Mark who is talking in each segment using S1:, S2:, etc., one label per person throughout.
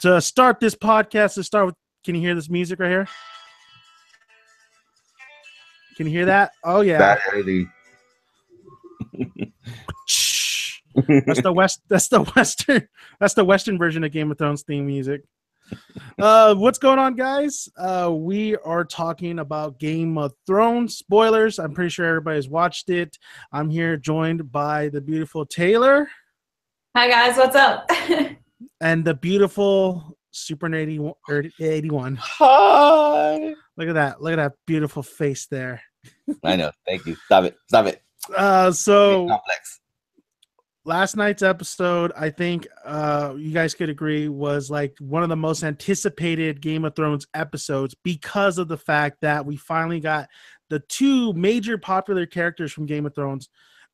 S1: To start this podcast, can you hear this music right here? Can you hear that? Oh yeah.
S2: Bad editing.
S1: That's the Western version of Game of Thrones theme music. What's going on, guys? We are talking about Game of Thrones. Spoilers. I'm pretty sure everybody's watched it. I'm here joined by the beautiful Taylor.
S3: Hi guys, what's up?
S1: And the beautiful Super 81.
S2: Hi.
S1: Look at that beautiful face there.
S2: I know. Thank you. Stop it.
S1: So
S2: complex.
S1: Last night's episode, I think you guys could agree, was like one of the most anticipated Game of Thrones episodes because of the fact that we finally got the two major popular characters from Game of Thrones,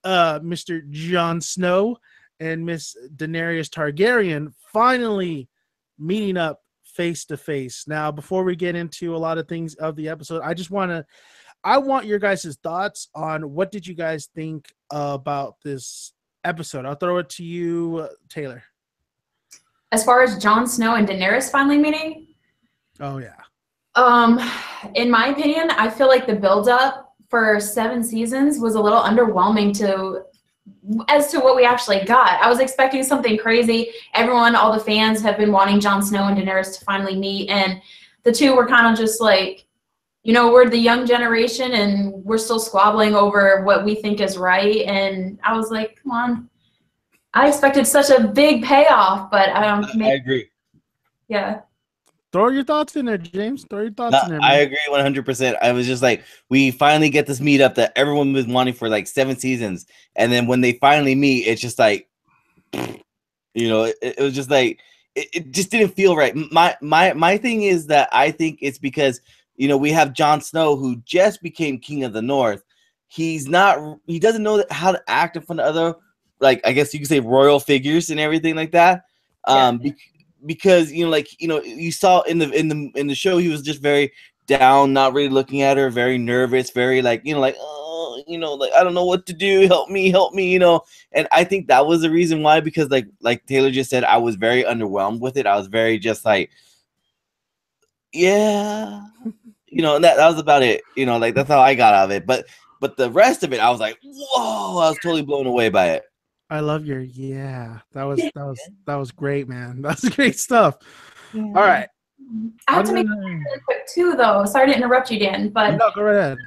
S1: Mr. Jon Snow and Miss Daenerys Targaryen, finally meeting up face to face. Now, before we get into a lot of things of the episode, I want your guys' thoughts on what did you guys think about this episode. I'll throw it to you, Taylor.
S3: As far as Jon Snow and Daenerys finally meeting?
S1: Oh yeah.
S3: In my opinion, I feel like the build-up for 7 seasons was a little underwhelming as to what we actually got. I was expecting something crazy. Everyone, all the fans have been wanting Jon Snow and Daenerys to finally meet, and the two were kind of just like, you know, we're the young generation and we're still squabbling over what we think is right. And I was like, come on. I expected such a big payoff, but I
S2: agree.
S3: Yeah.
S1: Throw your thoughts in there, James. Throw your thoughts in there, man.
S2: I agree 100%. I was just like, we finally get this meetup that everyone was wanting for like 7 seasons. And then when they finally meet, it's just like, you know, it was just like, it just didn't feel right. My thing is that I think it's because, you know, we have Jon Snow who just became King of the North. He doesn't know how to act in front of other, like, I guess you could say royal figures and everything like that. Because, you know, like, you know, you saw in the show, he was just very down, not really looking at her, very nervous, very like, you know, like, oh, you know, like, I don't know what to do. Help me, you know? And I think that was the reason why, because like Taylor just said, I was very underwhelmed with it. I was very just like, yeah. You know, and that was about it. You know, like that's how I got out of it. But the rest of it, I was like, whoa! I was totally blown away by it.
S1: I love your That was great, man. That was great stuff. Yeah. All right.
S3: I have to make it really quick too, though. Sorry to interrupt you, Dan, but
S1: no, go right ahead.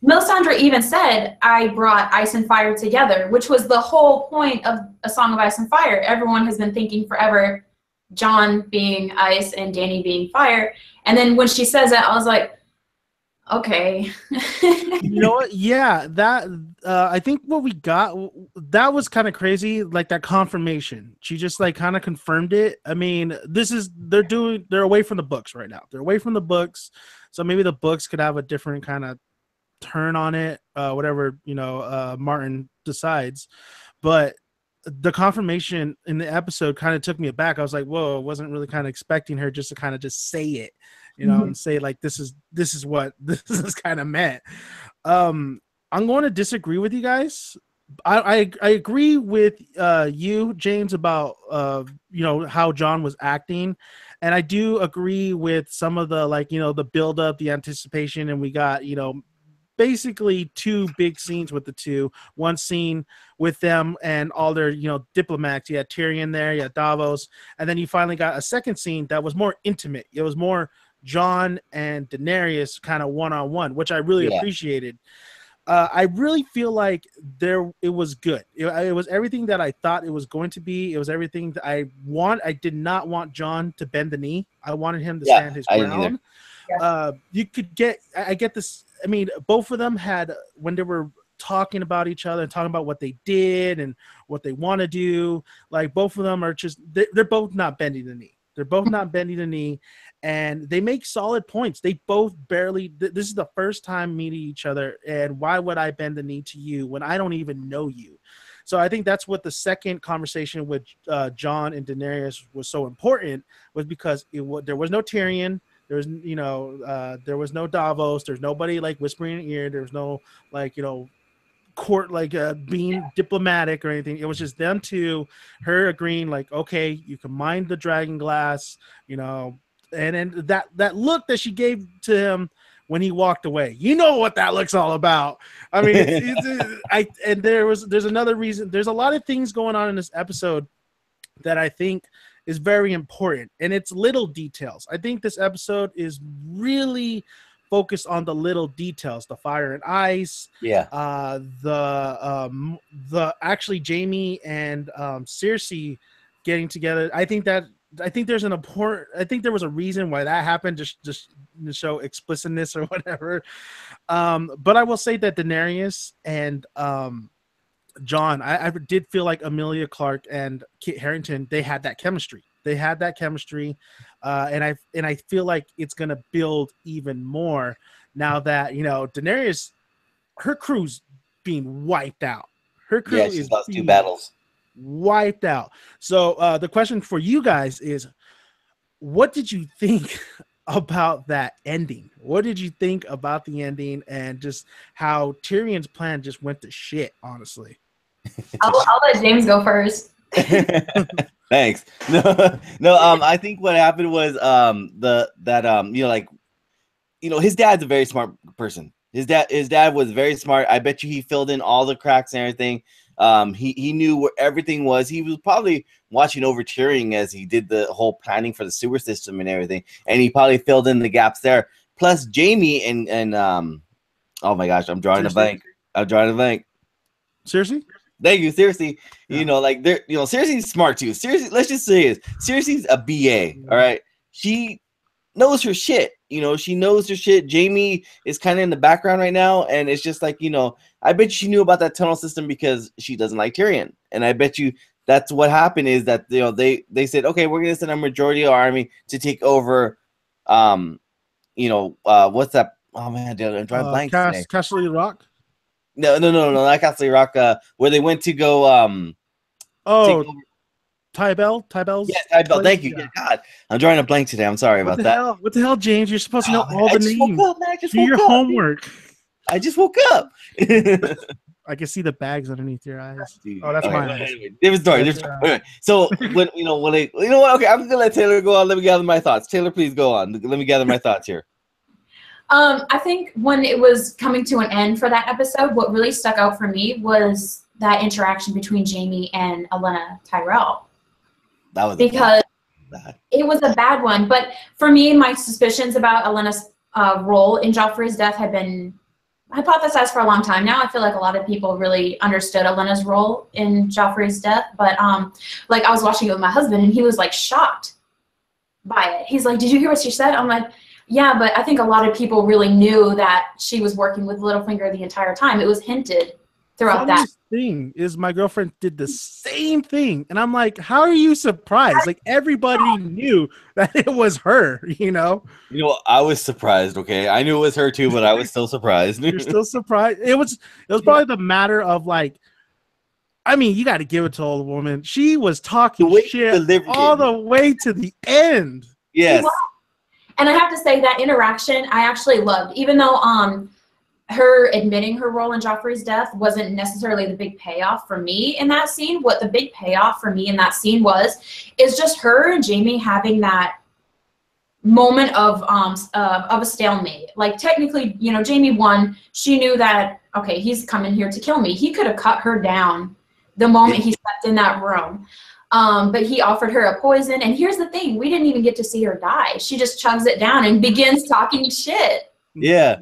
S3: Melisandre even said, "I brought Ice and Fire together," which was the whole point of A Song of Ice and Fire. Everyone has been thinking forever, John being ice and Dany being fire. And then when she says that, I was like, okay.
S1: You know what? Yeah, that I think what we got, that was kind of crazy, like that confirmation. She just like kind of confirmed it. I mean, they're away from the books right now. They're away from the books. So maybe the books could have a different kind of turn on it, whatever, you know, Martin decides. But the confirmation in the episode kind of took me aback. I was like, whoa, I wasn't really kind of expecting her just to kind of just say it, you know, and say like, this is what this is kind of meant. I'm going to disagree with you guys. I agree with you, James, about, you know, how John was acting. And I do agree with some of the, like, you know, the build up, the anticipation, and we got, you know, basically 2 big scenes with the two. One scene with them and all their, you know, diplomats. You had Tyrion there, you had Davos, and then you finally got a second scene that was more intimate. It was more Jon and Daenerys kind of one-on-one, which I really appreciated. I really feel like it was good. It was everything that I thought it was going to be. It was everything that I did not want Jon to bend the knee. I wanted him to stand his ground. You could I get this. I mean, both of them had, when they were talking about each other and talking about what they did and what they want to do, like both of them are just, they're both not bending the knee. They're both not bending the knee, and they make solid points. They both barely, this is the first time meeting each other, and why would I bend the knee to you when I don't even know you? So I think that's what the second conversation with Jon and Daenerys was so important, was because there was no Tyrion. There was, you know, there was no Davos. There's nobody like whispering in your ear. There was no, like, you know, court, like being diplomatic or anything. It was just them two, her agreeing like, okay, you can mind the dragon glass, you know, and then that look that she gave to him when he walked away. You know what that looks all about. I mean, and there's another reason. There's a lot of things going on in this episode that I think is very important, and it's little details. I think this episode is really focused on the little details, the fire and ice, the actually Jamie and Cersei getting together. I think there's an important. I think there was a reason why that happened, just to show explicitness or whatever. But I will say that Daenerys and John, I did feel like Emilia Clarke and Kit Harington, they had that chemistry. And I feel like it's gonna build even more now that, you know, Daenerys, her crew's being wiped out. Her crew
S2: she's
S1: is
S2: lost 2 battles.
S1: Wiped out. So the question for you guys is, what did you think about that ending? What did you think about the ending and just how Tyrion's plan just went to shit, honestly?
S3: I'll let James go first.
S2: Thanks. No, I think what happened was you know, like, you know, his dad's a very smart person. His dad was very smart. I bet you he filled in all the cracks and everything. He knew where everything was. He was probably watching over Tyrion as he did the whole planning for the sewer system and everything, and he probably filled in the gaps there. Plus Jamie and oh my gosh, I'm drawing a blank.
S1: Seriously?
S2: Thank you, Cersei. Yeah. You know, like they're, you know, Cersei's smart too. Cersei, let's just say this. Cersei's a BA, all right? She knows her shit. You know, she knows her shit. Jamie is kind of in the background right now, and it's just like, you know, I bet she knew about that tunnel system because she doesn't like Tyrion. And I bet you that's what happened is that, you know, they said, okay, we're gonna send a majority of our army to take over you know, what's that? Oh man, I'm drawing blank today.
S1: Castle Rock?
S2: No, not Castle Rock. Where they went to go.
S1: Tybell's.
S2: Yes, Tybell. Thank you. Yeah. God, I'm drawing a blank today. I'm sorry about that.
S1: What the hell, James? You're supposed to know all the names.
S2: Woke up, man.
S1: Do your homework.
S2: I just woke up.
S1: I can see the bags underneath your eyes.
S2: Dude.
S1: Oh, that's mine.
S2: Anyway, different story. Anyway, so when you know what? Okay, I'm gonna let Taylor go on. Let me gather my thoughts. Taylor, please go on. Let me gather my thoughts here.
S3: I think when it was coming to an end for that episode, what really stuck out for me was that interaction between Jamie and Olenna Tyrell.
S2: That was
S3: because it was a bad one. But for me, my suspicions about Olenna's role in Joffrey's death had been hypothesized for a long time now. I feel like a lot of people really understood Olenna's role in Joffrey's death. But like I was watching it with my husband, and he was like shocked by it. He's like, "Did you hear what she said?" I'm like, yeah, but I think a lot of people really knew that she was working with Littlefinger the entire time. It was hinted throughout that.
S1: Thing is, my girlfriend did the same thing, and I'm like, how are you surprised? Like everybody knew that it was her, you know.
S2: You know, I was surprised. Okay, I knew it was her too, but I was still surprised.
S1: You're still surprised. It was probably the matter of like, I mean, you got to give it to the woman. She was talking shit all the way to the end.
S2: Yes.
S3: And I have to say that interaction I actually loved, even though her admitting her role in Joffrey's death wasn't necessarily the big payoff for me in that scene. What the big payoff for me in that scene is just her and Jamie having that moment of a stalemate. Like technically, you know, Jamie won. She knew that, okay, he's coming here to kill me. He could have cut her down the moment he stepped in that room. But he offered her a poison. And here's the thing. We didn't even get to see her die. She just chugs it down and begins talking shit.
S2: Yeah.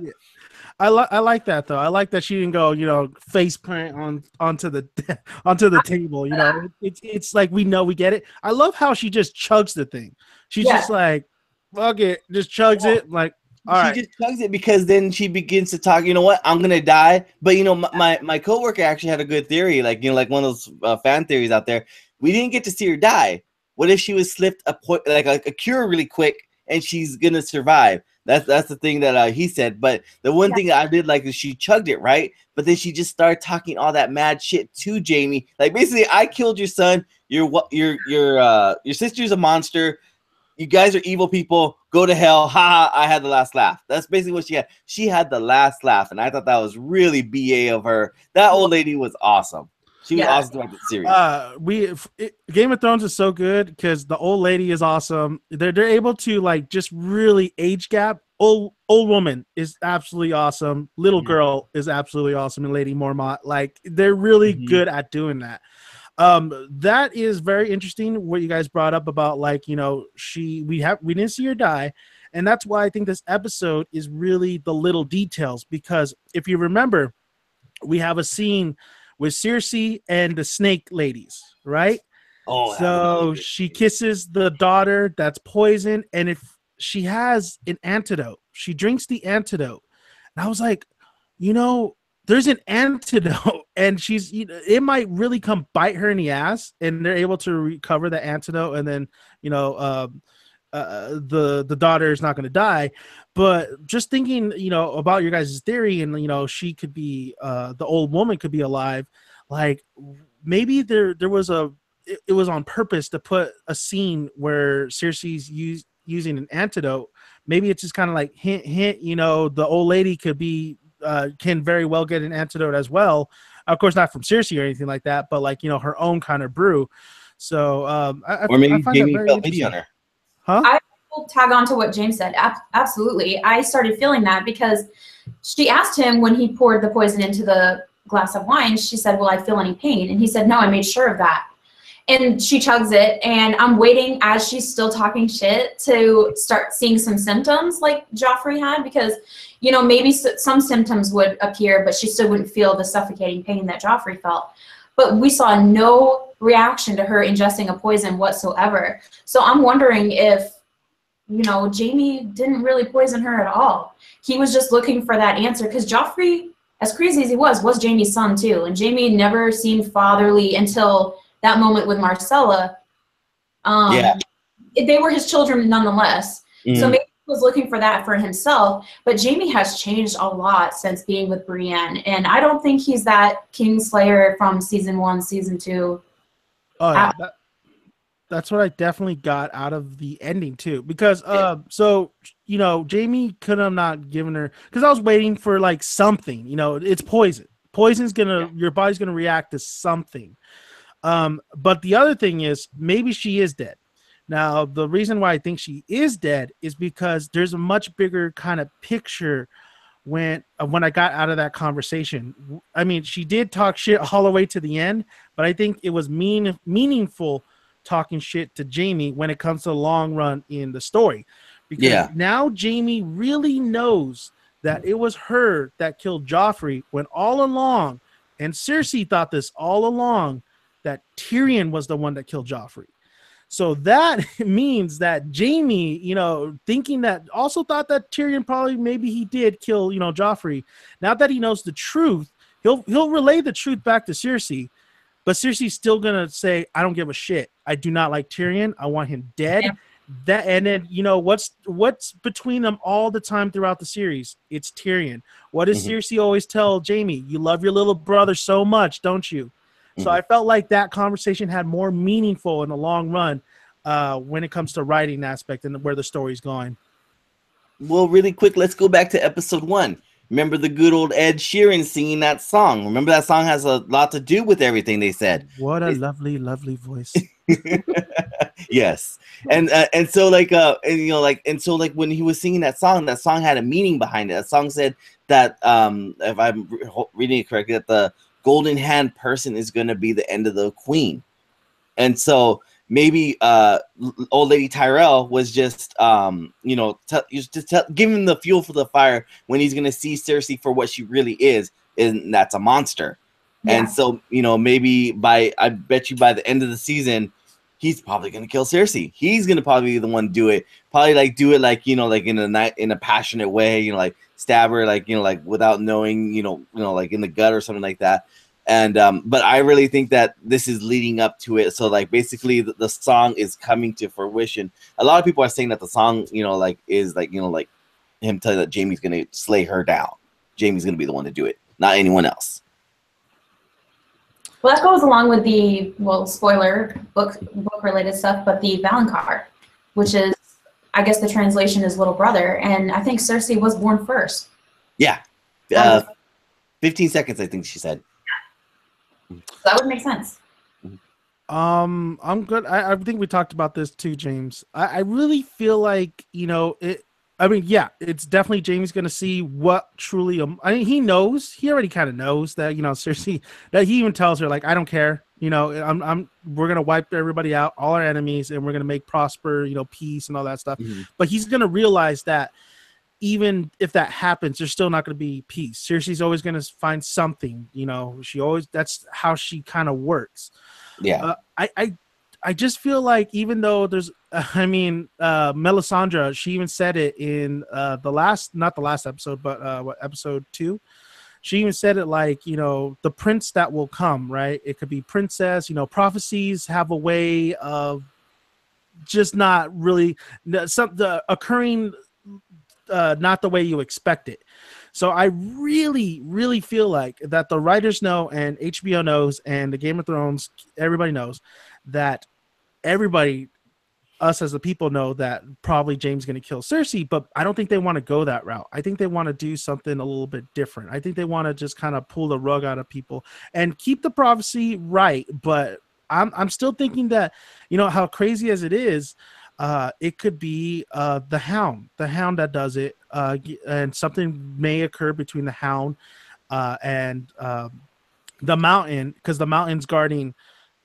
S1: I like that though. I like that she didn't go, you know, face plant onto the table. You know, it's like we get it. I love how she just chugs the thing. She's just like, fuck it, just chugs it. Like, all right.
S2: She just chugs it because then she begins to talk. You know what? I'm gonna die. But you know, my coworker actually had a good theory. Like, you know, like one of those fan theories out there. We didn't get to see her die. What if she was slipped a cure really quick and she's gonna survive? That's the thing that he said. But the one thing I did like is she chugged it, right? But then she just started talking all that mad shit to Jamie. Like basically, I killed your son. Your sister's a monster. you guys are evil people. Go to hell. Ha! I had the last laugh. That's basically what she had. She had the last laugh, and I thought that was really BA of her. That old lady was awesome. She was awesome throughout the series.
S1: Game of Thrones is so good because the old lady is awesome. They're able to like just really age gap. Old woman is absolutely awesome. Little girl is absolutely awesome, and Lady Mormont. Like they're really good at doing that. That is very interesting what you guys brought up about like, you know, we didn't see her die, and that's why I think this episode is really the little details, because if you remember, we have a scene with Cersei and the snake ladies, right?
S2: Oh,
S1: so she kisses the daughter that's poisoned, and if she has an antidote, she drinks the antidote. And I was like, you know, there's an antidote, and it might really come bite her in the ass, and they're able to recover the antidote, and then, you know, the daughter is not going to die. But just thinking, you know, about your guys' theory, and you know, she could be the old woman could be alive. Like maybe there was it was on purpose to put a scene where Cersei's using an antidote. Maybe it's just kind of like hint, you know, the old lady could be can very well get an antidote as well. Of course, not from Cersei or anything like that, but like, you know, her own kind of brew. So
S2: or maybe
S1: I find
S2: Jamie
S1: that very
S2: felt pity on her.
S1: Huh?
S3: I will tag on to what James said. Absolutely. I started feeling that because she asked him when he poured the poison into the glass of wine, she said, will I feel any pain? And he said, no, I made sure of that. And she chugs it, and I'm waiting as she's still talking shit to start seeing some symptoms like Joffrey had, because, you know, maybe some symptoms would appear, but she still wouldn't feel the suffocating pain that Joffrey felt. But we saw no reaction to her ingesting a poison whatsoever. So I'm wondering if, you know, Jaime didn't really poison her at all. He was just looking for that answer, because Joffrey, as crazy as he was Jaime's son too. And Jaime never seemed fatherly until that moment with Marcella. They were his children nonetheless. So maybe he was looking for that for himself. But Jaime has changed a lot since being with Brienne. And I don't think he's that Kingslayer from season 1, season 2.
S1: Oh, yeah. That's what I definitely got out of the ending too, because so, you know, Jaime could have not given her, because I was waiting for like something, you know, it's poison. Poison's your body's gonna react to something. But the other thing is maybe she is dead. Now, the reason why I think she is dead is because there's a much bigger kind of picture when I got out of that conversation. I mean, she did talk shit all the way to the end, but I think it was meaningful talking shit to Jaime when it comes to the long run in the story, because now Jaime really knows that it was her that killed Joffrey, when all along, and Cersei thought this all along, that Tyrion was the one that killed Joffrey. So that means that Jaime, you know, also thought that Tyrion probably maybe he did kill, you know, Joffrey. Now that he knows the truth, he'll relay the truth back to Cersei. But Cersei's still gonna say, "I don't give a shit. I do not like Tyrion. I want him dead." Yeah. And then, you know, what's between them all the time throughout the series? It's Tyrion. What does Cersei always tell Jaime? You love your little brother so much, don't you? So I felt like that conversation had more meaningful in the long run when it comes to writing aspect and where the story's going.
S2: Well, really quick, let's go back to episode 1. Remember the good old Ed Sheeran singing that song? Remember that song has a lot to do with everything they said.
S1: What a lovely, lovely voice.
S2: Yes. And so like and, you know, like, and so like when he was singing that song had a meaning behind it. That song said that if I'm reading it correctly, that the golden hand person is going to be the end of the queen. And so maybe old lady Tyrell was just you know, giving him the fuel for the fire when he's going to see Cersei for what she really is, and that's a monster. And so, you know, maybe I bet you by the end of the season, he's probably going to kill Cersei. He's going to probably be the one to do it. Probably like do it like, you know, like in a passionate way, you know, like stab her, like, you know, like without knowing, you know, like in the gut or something like that. And but I really think that this is leading up to it. So like basically the song is coming to fruition. A lot of people are saying that the song, you know, like is like, you know, like him telling that Jaime's going to slay her down. Jaime's going to be the one to do it, not anyone else.
S3: Well, that goes along with the, well, spoiler, book related stuff, but the Valonqar, which is I guess the translation is little brother, and I think Cersei was born first.
S2: Yeah. 15 seconds, I think she said.
S3: So that would make sense.
S1: I'm good. I think we talked about this too, James. I really feel like, you know, it. I mean, yeah, it's definitely James going to see what truly. I mean, he knows. He already kind of knows that, you know, Cersei. That he even tells her, like, I don't care. You know, we're gonna wipe everybody out, all our enemies, and we're gonna make prosper, you know, peace and all that stuff.
S2: Mm-hmm.
S1: But he's gonna realize that even if that happens, there's still not gonna be peace. Cersei's always gonna find something. You know, that's how she kind of works.
S2: Yeah.
S1: I just feel like even though there's, I mean, Melisandre, she even said it in not the last episode, but what, episode 2? She even said it like, you know, the prince that will come, right? It could be princess, you know, prophecies have a way of just not really occurring not the way you expect it. So I really, really feel like that the writers know, and HBO knows, and the Game of Thrones, everybody knows that us as the people know that probably James is going to kill Cersei, but I don't think they want to go that route. I think they want to do something a little bit different. I think they want to just kind of pull the rug out of people and keep the prophecy right. But I'm still thinking that, you know, how crazy as it is, it could be the Hound that does it, and something may occur between the Hound and the Mountain, because the Mountain's guarding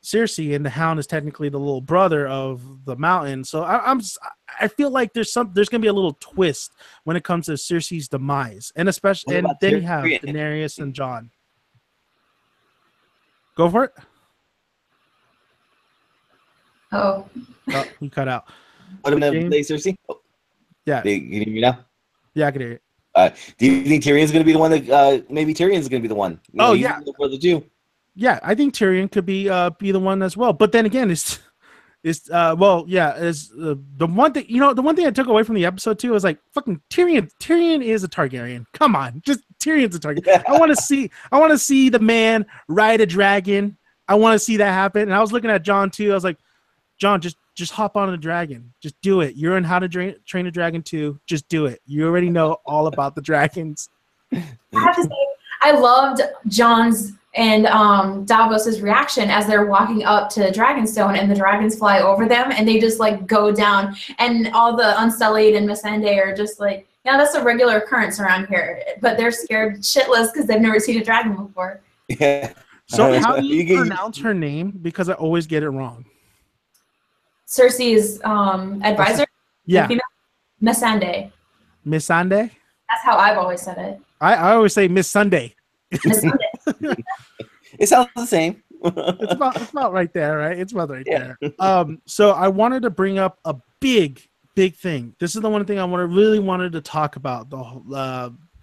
S1: Cersei, and the Hound is technically the little brother of the Mountain. So I feel like there's gonna be a little twist when it comes to Cersei's demise, and especially, and then you have Daenerys and Jon. Go for it.
S3: Oh,
S2: you
S1: cut out.
S2: What am I gonna play, Cersei? Oh.
S1: Yeah.
S2: Can you hear me now?
S1: Yeah, I can hear it.
S2: Do you think Tyrion's gonna be the one that? Maybe Tyrion's gonna be the one. You know,
S1: yeah.
S2: For the Jew.
S1: Yeah, I think Tyrion could be the one as well. But then again, the one thing, you know, the one thing I took away from the episode too was like, fucking Tyrion. Tyrion is a Targaryen. Come on, just Tyrion's a Targaryen. Yeah. I want to see the man ride a dragon. I want to see that happen. And I was looking at Jon too. I was like, Jon, just hop on a dragon. Just do it. You're in How to Train a Dragon 2. Just do it. You already know all about the dragons.
S3: I have to say, I loved Jon's and Davos's reaction as they're walking up to Dragonstone, and the dragons fly over them, and they just like go down, and all the Unsullied and Missandei are just like, yeah, that's a regular occurrence around here, but they're scared shitless because they've never seen a dragon before.
S2: Yeah.
S1: So how do you pronounce her name? Because I always get it wrong.
S3: Cersei's advisor?
S1: Yeah.
S3: Missandei.
S1: Missandei?
S3: That's how I've always said it.
S1: I always say Miss Sunday.
S2: It sounds the same.
S1: it's about right there, right? It's about right there. So I wanted to bring up a big thing. This is the one thing I really wanted to talk about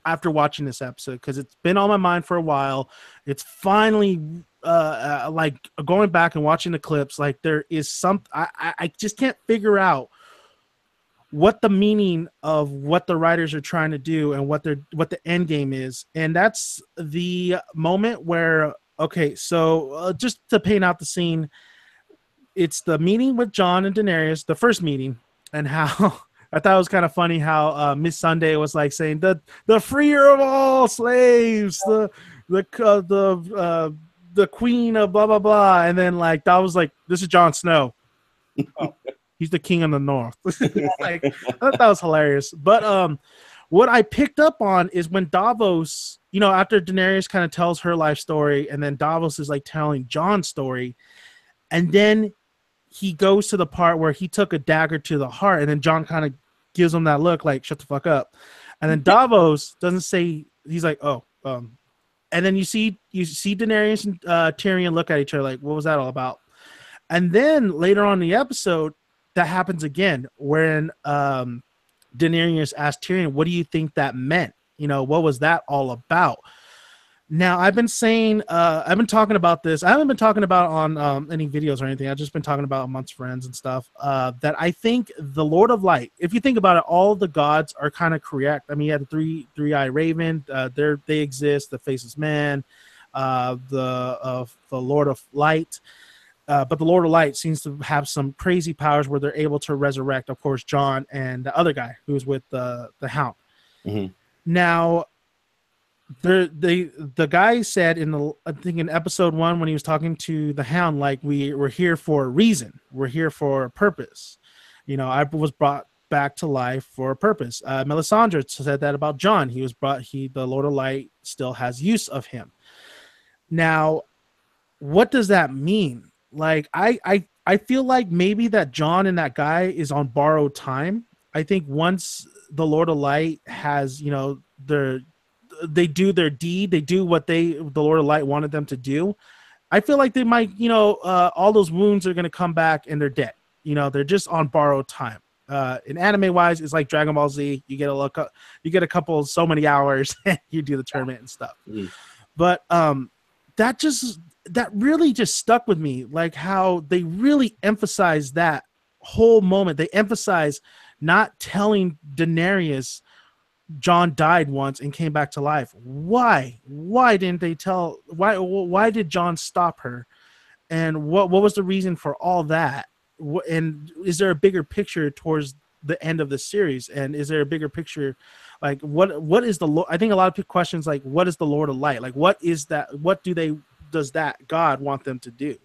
S1: after watching this episode, because it's been on my mind for a while. It's finally like going back and watching the clips. Like there is some I just can't figure out what the meaning of what the writers are trying to do and what the end game is. And that's the moment where, okay, so just to paint out the scene, it's the meeting with Jon and Daenerys, the first meeting, and how I thought it was kind of funny how Miss Sunday was like saying the freer of all slaves, the queen of blah blah blah, and then like that was like, this is Jon Snow. Oh. He's the king of the north. Like, I thought that was hilarious. But what I picked up on is when Davos, you know, after Daenerys kind of tells her life story, and then Davos is like telling Jon's story, and then he goes to the part where he took a dagger to the heart, and then Jon kind of gives him that look like, shut the fuck up. And then Davos doesn't say, he's like, oh, and then you see Daenerys and Tyrion look at each other like, what was that all about? And then later on in the episode, that happens again, when Daenerys asked Tyrion, what do you think that meant? You know, what was that all about? Now, I've been saying, I've been talking about this. I haven't been talking about on any videos or anything. I've just been talking about amongst friends and stuff, that I think the Lord of Light, if you think about it, all the gods are kind of correct. I mean, you had the three-eyed raven. They exist. The faceless man, the Lord of Light. but the Lord of Light seems to have some crazy powers where they're able to resurrect, of course, John and the other guy who's with the Hound.
S2: Mm-hmm.
S1: Now, the guy said I think in episode 1 when he was talking to the Hound, like, we're here for a reason, we're here for a purpose. I was brought back to life for a purpose. Melisandre said that about John. The Lord of Light still has use of him. Now, what does that mean? Like, I feel like maybe that John and that guy is on borrowed time. I think once the Lord of Light has, they do their deed, they do what the Lord of Light wanted them to do. I feel like they might, all those wounds are going to come back and they're dead. They're just on borrowed time. In anime wise, it's like Dragon Ball Z. You get a couple, so many hours, and you do the tournament and stuff. Mm. But that really just stuck with me, like how they really emphasize that whole moment. They emphasize not telling Daenerys John died once and came back to life. Why didn't they tell? Why did John stop her? And what was the reason for all that? And is there a bigger picture towards the end of the series? And is there a bigger picture, like what is the? I think a lot of questions like, what is the Lord of Light? Like, what is that? What does that God want them to do?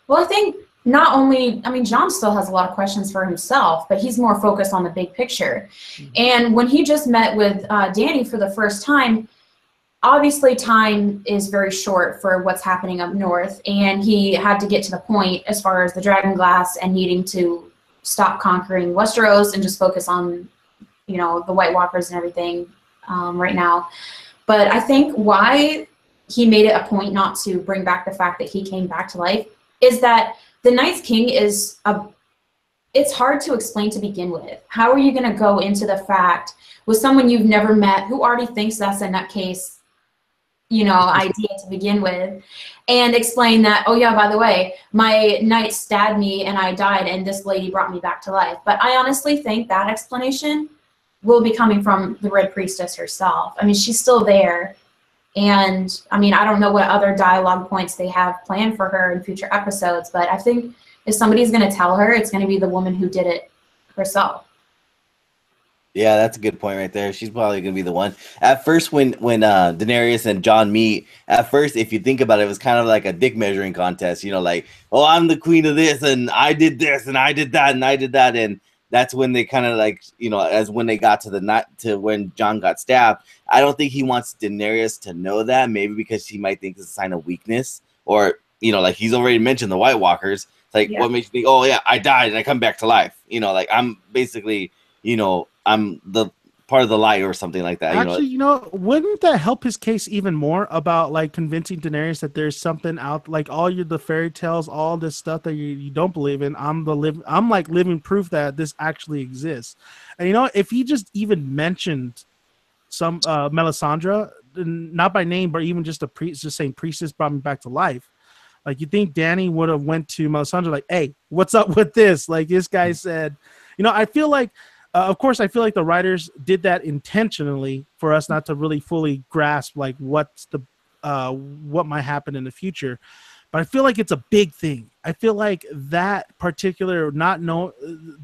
S3: Well, I think not only, John still has a lot of questions for himself, but he's more focused on the big picture. Mm-hmm. And when he just met with Dany for the first time, obviously time is very short for what's happening up north, and he had to get to the point as far as the dragon glass and needing to stop conquering Westeros and just focus on, the White Walkers and everything right now. But I think why he made it a point not to bring back the fact that he came back to life is that the Night's King it's hard to explain to begin with. How are you going to go into the fact with someone you've never met who already thinks that's a nutcase, idea to begin with, and explain that, oh yeah, by the way, my knight stabbed me and I died and this lady brought me back to life. But I honestly think that explanation will be coming from the Red Priestess herself. She's still there. And I don't know what other dialogue points they have planned for her in future episodes, but I think if somebody's going to tell her, it's going to be the woman who did it herself.
S2: Yeah, that's a good point right there. She's probably going to be the one. At first, when Daenerys and Jon meet, at first, if you think about it, it was kind of like a dick measuring contest, like, oh, I'm the queen of this, and I did this, and I did that, and I did that, and that's when they kind of like, as when they got to when Jon got stabbed. I don't think he wants Daenerys to know that, maybe because she might think it's a sign of weakness, or, like he's already mentioned the White Walkers. It's like, yeah. What makes you think, oh yeah, I died and I come back to life? Like I'm basically, I'm the part of the light or something like that.
S1: Actually, wouldn't that help his case even more about like convincing Daenerys that there's something out, like all the fairy tales, all this stuff that you don't believe in. I'm like living proof that this actually exists. And if he just even mentioned some Melisandre, not by name, but even just just saying priestess brought me back to life. Like, you think Dany would have went to Melisandre like, hey, what's up with this? Like, this guy said, I feel like, of course, I feel like the writers did that intentionally for us not to really fully grasp like what might happen in the future. But I feel like it's a big thing. I feel like that particular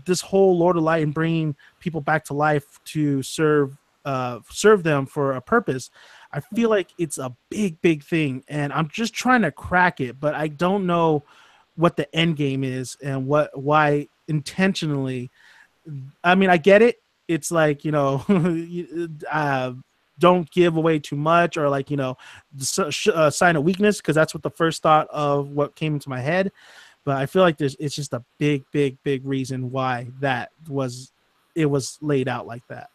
S1: this whole Lord of Light and bringing people back to life to serve them for a purpose. I feel like it's a big thing, and I'm just trying to crack it, but I don't know what the end game is and why intentionally. I get it. It's like, don't give away too much, or like, sign of weakness, because that's what the first thought of what came into my head. But I feel like it's just a big reason why it was laid out like that.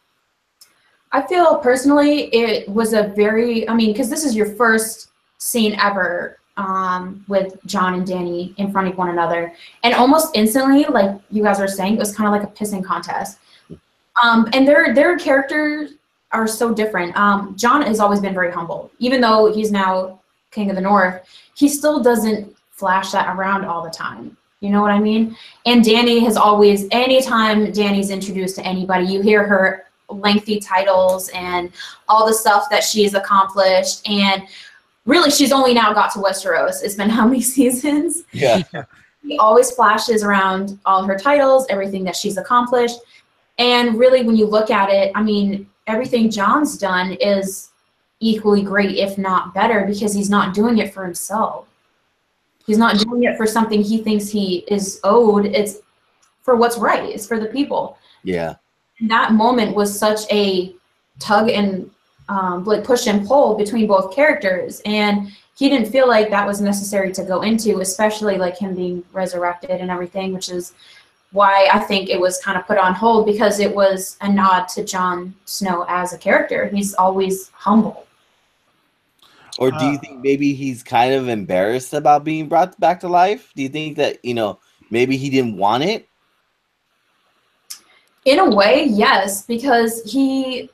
S3: I feel personally it was a very, because this is your first scene ever with Jon and Dany in front of one another, and almost instantly, like you guys are saying, it was kind of like a pissing contest. And their characters are so different. Jon has always been very humble, even though he's now King of the North. He still doesn't flash that around all the time. You know what I mean? And Dany has always, anytime Dany's introduced to anybody, you hear her lengthy titles and all the stuff that she's accomplished. And really, she's only now got to Westeros. It's been how many seasons?
S2: Yeah.
S3: She always flashes around all her titles, everything that she's accomplished. And really, when you look at it, I mean, everything Jon's done is equally great, if not better, because he's not doing it for himself. He's not doing it for something he thinks he is owed. It's for what's right. It's for the people.
S2: Yeah.
S3: And that moment was such a tug and like push and pull between both characters, and he didn't feel like that was necessary to go into, especially like him being resurrected and everything, which is why I think it was kind of put on hold, because it was a nod to Jon Snow as a character. He's always humble.
S2: Or do you think maybe he's kind of embarrassed about being brought back to life? Do you think that, maybe he didn't want it?
S3: In a way, yes, because he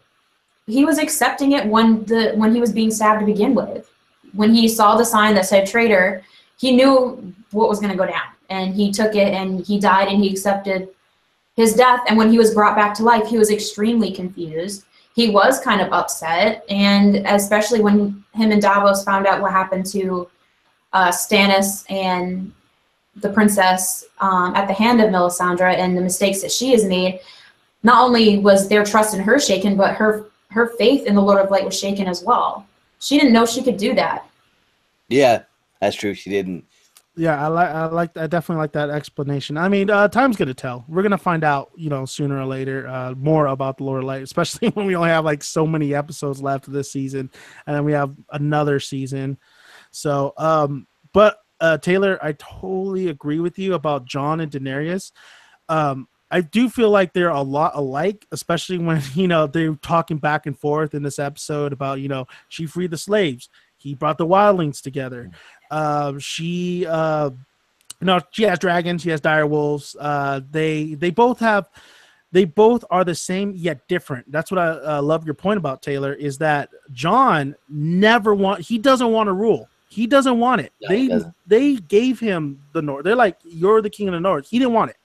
S3: was accepting it when he was being stabbed to begin with. When he saw the sign that said traitor, he knew what was going to go down, and he took it, and he died, and he accepted his death. And when he was brought back to life, he was extremely confused. He was kind of upset, and especially when him and Davos found out what happened to Stannis and the princess at the hand of Melisandre and the mistakes that she has made. Not only was their trust in her shaken, but her faith in the Lord of Light was shaken as well. She didn't know she could do that.
S2: Yeah, that's true. She didn't.
S1: Yeah, I definitely like that explanation. I mean, time's gonna tell. We're gonna find out, sooner or later, more about the Lord of Light, especially when we only have like so many episodes left of this season, and then we have another season. So, but Taylor, I totally agree with you about Jon and Daenerys. I do feel like they're a lot alike, especially when, they're talking back and forth in this episode about, she freed the slaves. He brought the wildlings together. She has dragons. She has dire wolves. They both are the same yet different. That's what I love your point about, Taylor, is that Jon he doesn't want to rule. He doesn't want it.
S2: No,
S1: they gave him the North. They're like, you're the king of the North. He didn't want it.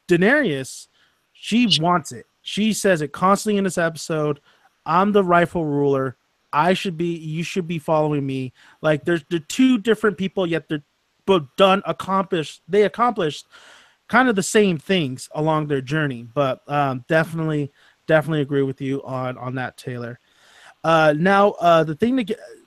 S1: Daenerys, she wants it. She says it constantly in this episode. I'm the rightful ruler. You should be following me. Like, they're two different people, yet they're both they accomplished kind of the same things along their journey. But definitely agree with you on that, Taylor. Now,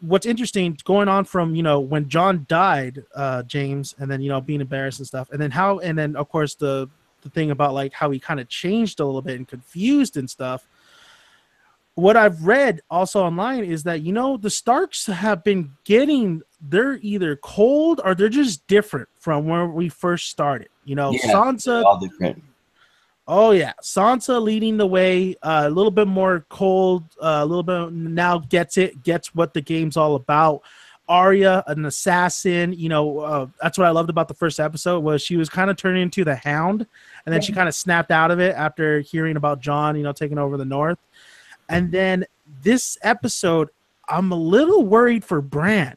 S1: what's interesting going on from, when Jon died, James, and then, being embarrassed and stuff, and then of course the thing about like how he kind of changed a little bit and confused and stuff. What I've read also online is that, the Starks have been they're either cold or they're just different from where we first started. Sansa,
S2: all different.
S1: Oh yeah, Sansa leading the way, a little bit more cold, a little bit now gets what the game's all about. Arya, an assassin, that's what I loved about the first episode, was she was kind of turning into the Hound, and then she kind of snapped out of it after hearing about Jon, taking over the North. And then this episode, I'm a little worried for Bran.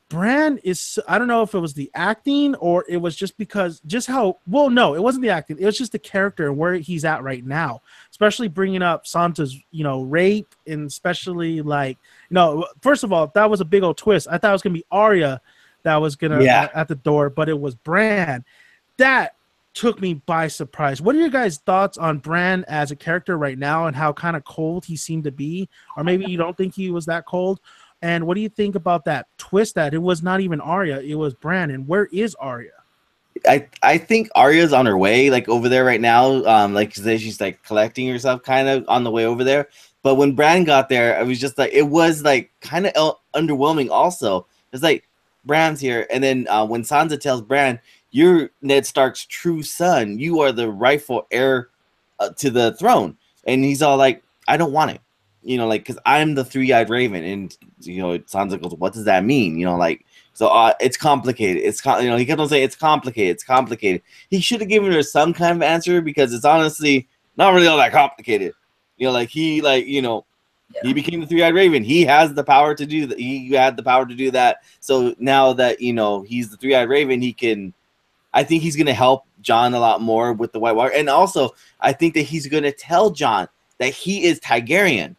S1: Bran is, I don't know if it was the acting or it was just because, no, it wasn't the acting. It was just the character and where he's at right now, especially bringing up Sansa's, rape, and especially like, first of all, that was a big old twist. I thought it was going to be Arya that was going to at the door, but it was Bran. That took me by surprise. What are your guys' thoughts on Bran as a character right now and how kind of cold he seemed to be? Or maybe you don't think he was that cold? And what do you think about that twist that it was not even Arya, it was Bran? And where is Arya?
S2: I think Arya's on her way, like over there right now. Like she's like collecting herself, kind of on the way over there. But when Bran got there, I was just like, it was like kind of underwhelming. Also, it's like Bran's here, and then when Sansa tells Bran, "You're Ned Stark's true son. You are the rightful heir to the throne," and he's all like, "I don't want it." Because I'm the three-eyed raven, and Sansa goes, "What does that mean?" So it's complicated. He kept on saying it's complicated. It's complicated. He should have given her some kind of answer, because it's honestly not really all that complicated. He became the three-eyed raven. He has the power to do that. He had the power to do that. So now that he's the three-eyed raven, he can. I think he's gonna help Jon a lot more with the White Walker, and also I think that he's gonna tell Jon that he is Targaryen.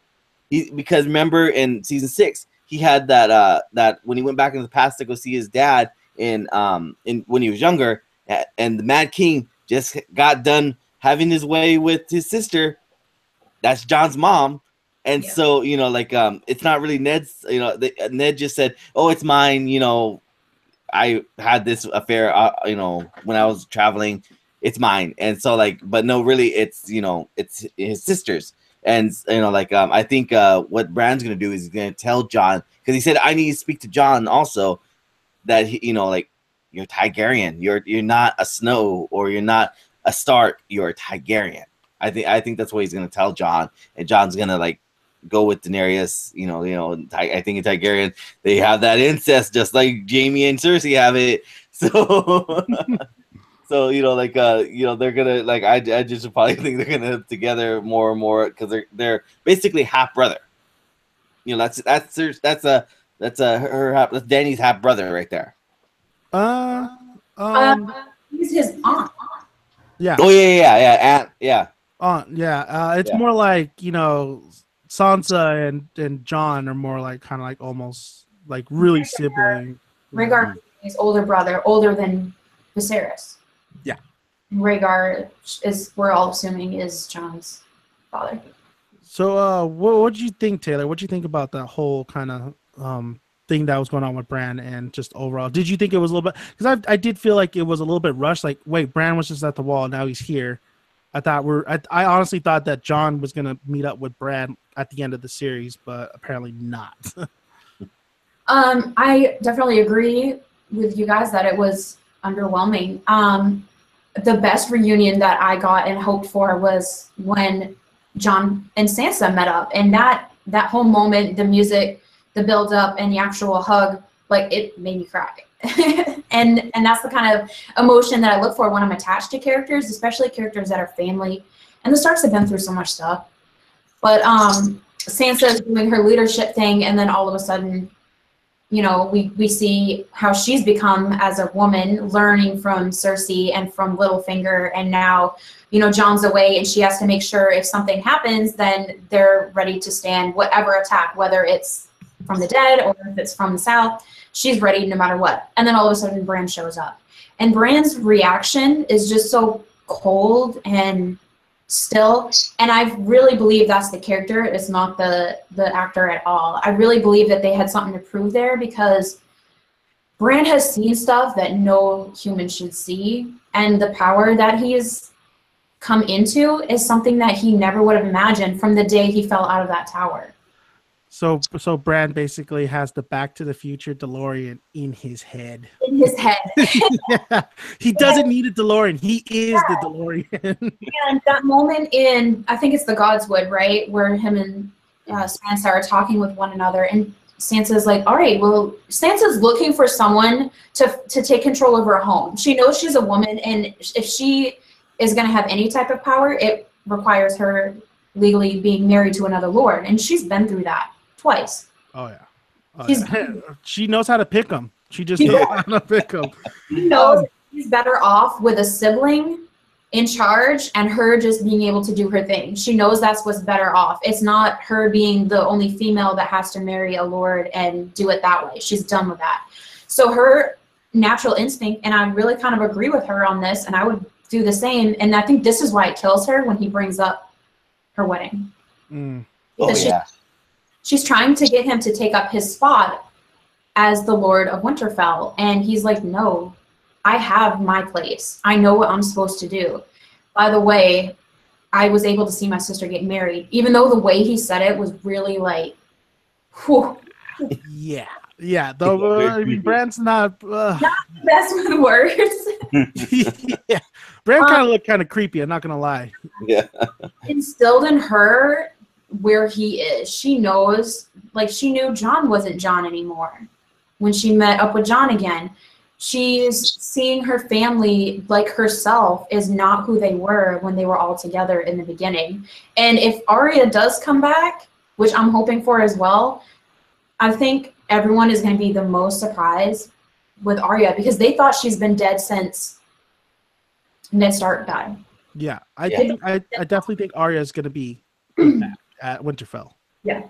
S2: Because remember in season 6, he had that when he went back in the past to go see his dad in when he was younger, and the Mad King just got done having his way with his sister. That's John's mom. And so, you know, like, it's not really Ned's, you know, Ned just said, oh, it's mine. You know, I had this affair, you know, when I was traveling, it's mine. And so, like, but no, really, it's, you know, it's his sister's. And, you know, like, I think what Bran's going to do is he's going to tell John, because he said, I need to speak to John also, that, he, you know, like, you're Targaryen. You're not a Snow, or you're not a Stark. You're a Targaryen. I think that's what he's going to tell John. And John's going to, like, go with Daenerys, you know, I think in Targaryen, they have that incest just like Jaime and Cersei have it. So, so, you know, like, you know, they're gonna, like, I just probably think they're gonna live together more and more, because they're basically half brother. You know, that's Dany's half brother right there.
S3: He's his aunt.
S1: Yeah.
S2: Oh yeah.
S1: Aunt. Yeah. It's more like, you know, Sansa and John are more like kind of like almost like really sibling.
S3: Rhaegar is older brother, older than Viserys.
S1: Yeah.
S3: Rhaegar is, we're all assuming, is John's father.
S1: So what did you think, Taylor? What did you think about that whole kind of thing that was going on with Bran, and just overall? Did you think it was a little bit, because I did feel like it was a little bit rushed, like, wait, Bran was just at the wall, now he's here. I honestly thought that John was going to meet up with Bran at the end of the series, but apparently not.
S3: I definitely agree with you guys that it was underwhelming. The best reunion that I got and hoped for was when John and Sansa met up, and that whole moment, the music, the build up, and the actual hug, like, it made me cry. and that's the kind of emotion that I look for when I'm attached to characters, especially characters that are family. And the Starks have been through so much stuff. But Sansa is doing her leadership thing, and then all of a sudden, you know, we see how she's become as a woman, learning from Cersei and from Littlefinger, and now, you know, John's away, and she has to make sure if something happens, then they're ready to stand whatever attack, whether it's from the dead or if it's from the south. She's ready no matter what. And then all of a sudden Bran shows up. And Bran's reaction is just so cold and still. And I really believe that's the character. It's not the actor at all. I really believe that they had something to prove there, because Bran has seen stuff that no human should see. And the power that he's come into is something that he never would have imagined from the day he fell out of that tower.
S1: So Bran basically has the Back to the Future DeLorean in his head.
S3: In his head.
S1: Yeah. He doesn't need a DeLorean. He is the DeLorean.
S3: And that moment in, I think it's the Godswood, right, where him and Sansa are talking with one another, and Sansa's like, all right, well, Sansa's looking for someone to take control of her home. She knows she's a woman, and if she is going to have any type of power, it requires her legally being married to another lord, and she's been through that twice.
S1: Oh yeah. She knows how to pick them. She just knows how to pick them.
S3: She knows she's better off with a sibling in charge and her just being able to do her thing. She knows that's what's better off. It's not her being the only female that has to marry a lord and do it that way. She's done with that. So her natural instinct, and I really kind of agree with her on this, and I would do the same, and I think this is why it kills her when he brings up her wedding.
S2: Oh yeah.
S3: She's trying to get him to take up his spot as the Lord of Winterfell. And he's like, no, I have my place. I know what I'm supposed to do. By the way, I was able to see my sister get married, even though the way he said it was really like, whew.
S1: Yeah. Though I mean, Bran's not
S3: the best with words.
S1: Yeah. Bran kind of looked kind of creepy, I'm not gonna lie.
S2: Yeah.
S3: Instilled in her where he is. She knows, like, she knew John wasn't John anymore when she met up with John again. She's seeing her family, like herself, is not who they were when they were all together in the beginning. And if Arya does come back, which I'm hoping for as well, I think everyone is going to be the most surprised with Arya, because they thought she's been dead since Ned Stark died.
S1: Yeah, I definitely think Arya is going to be back at Winterfell.
S3: Yeah.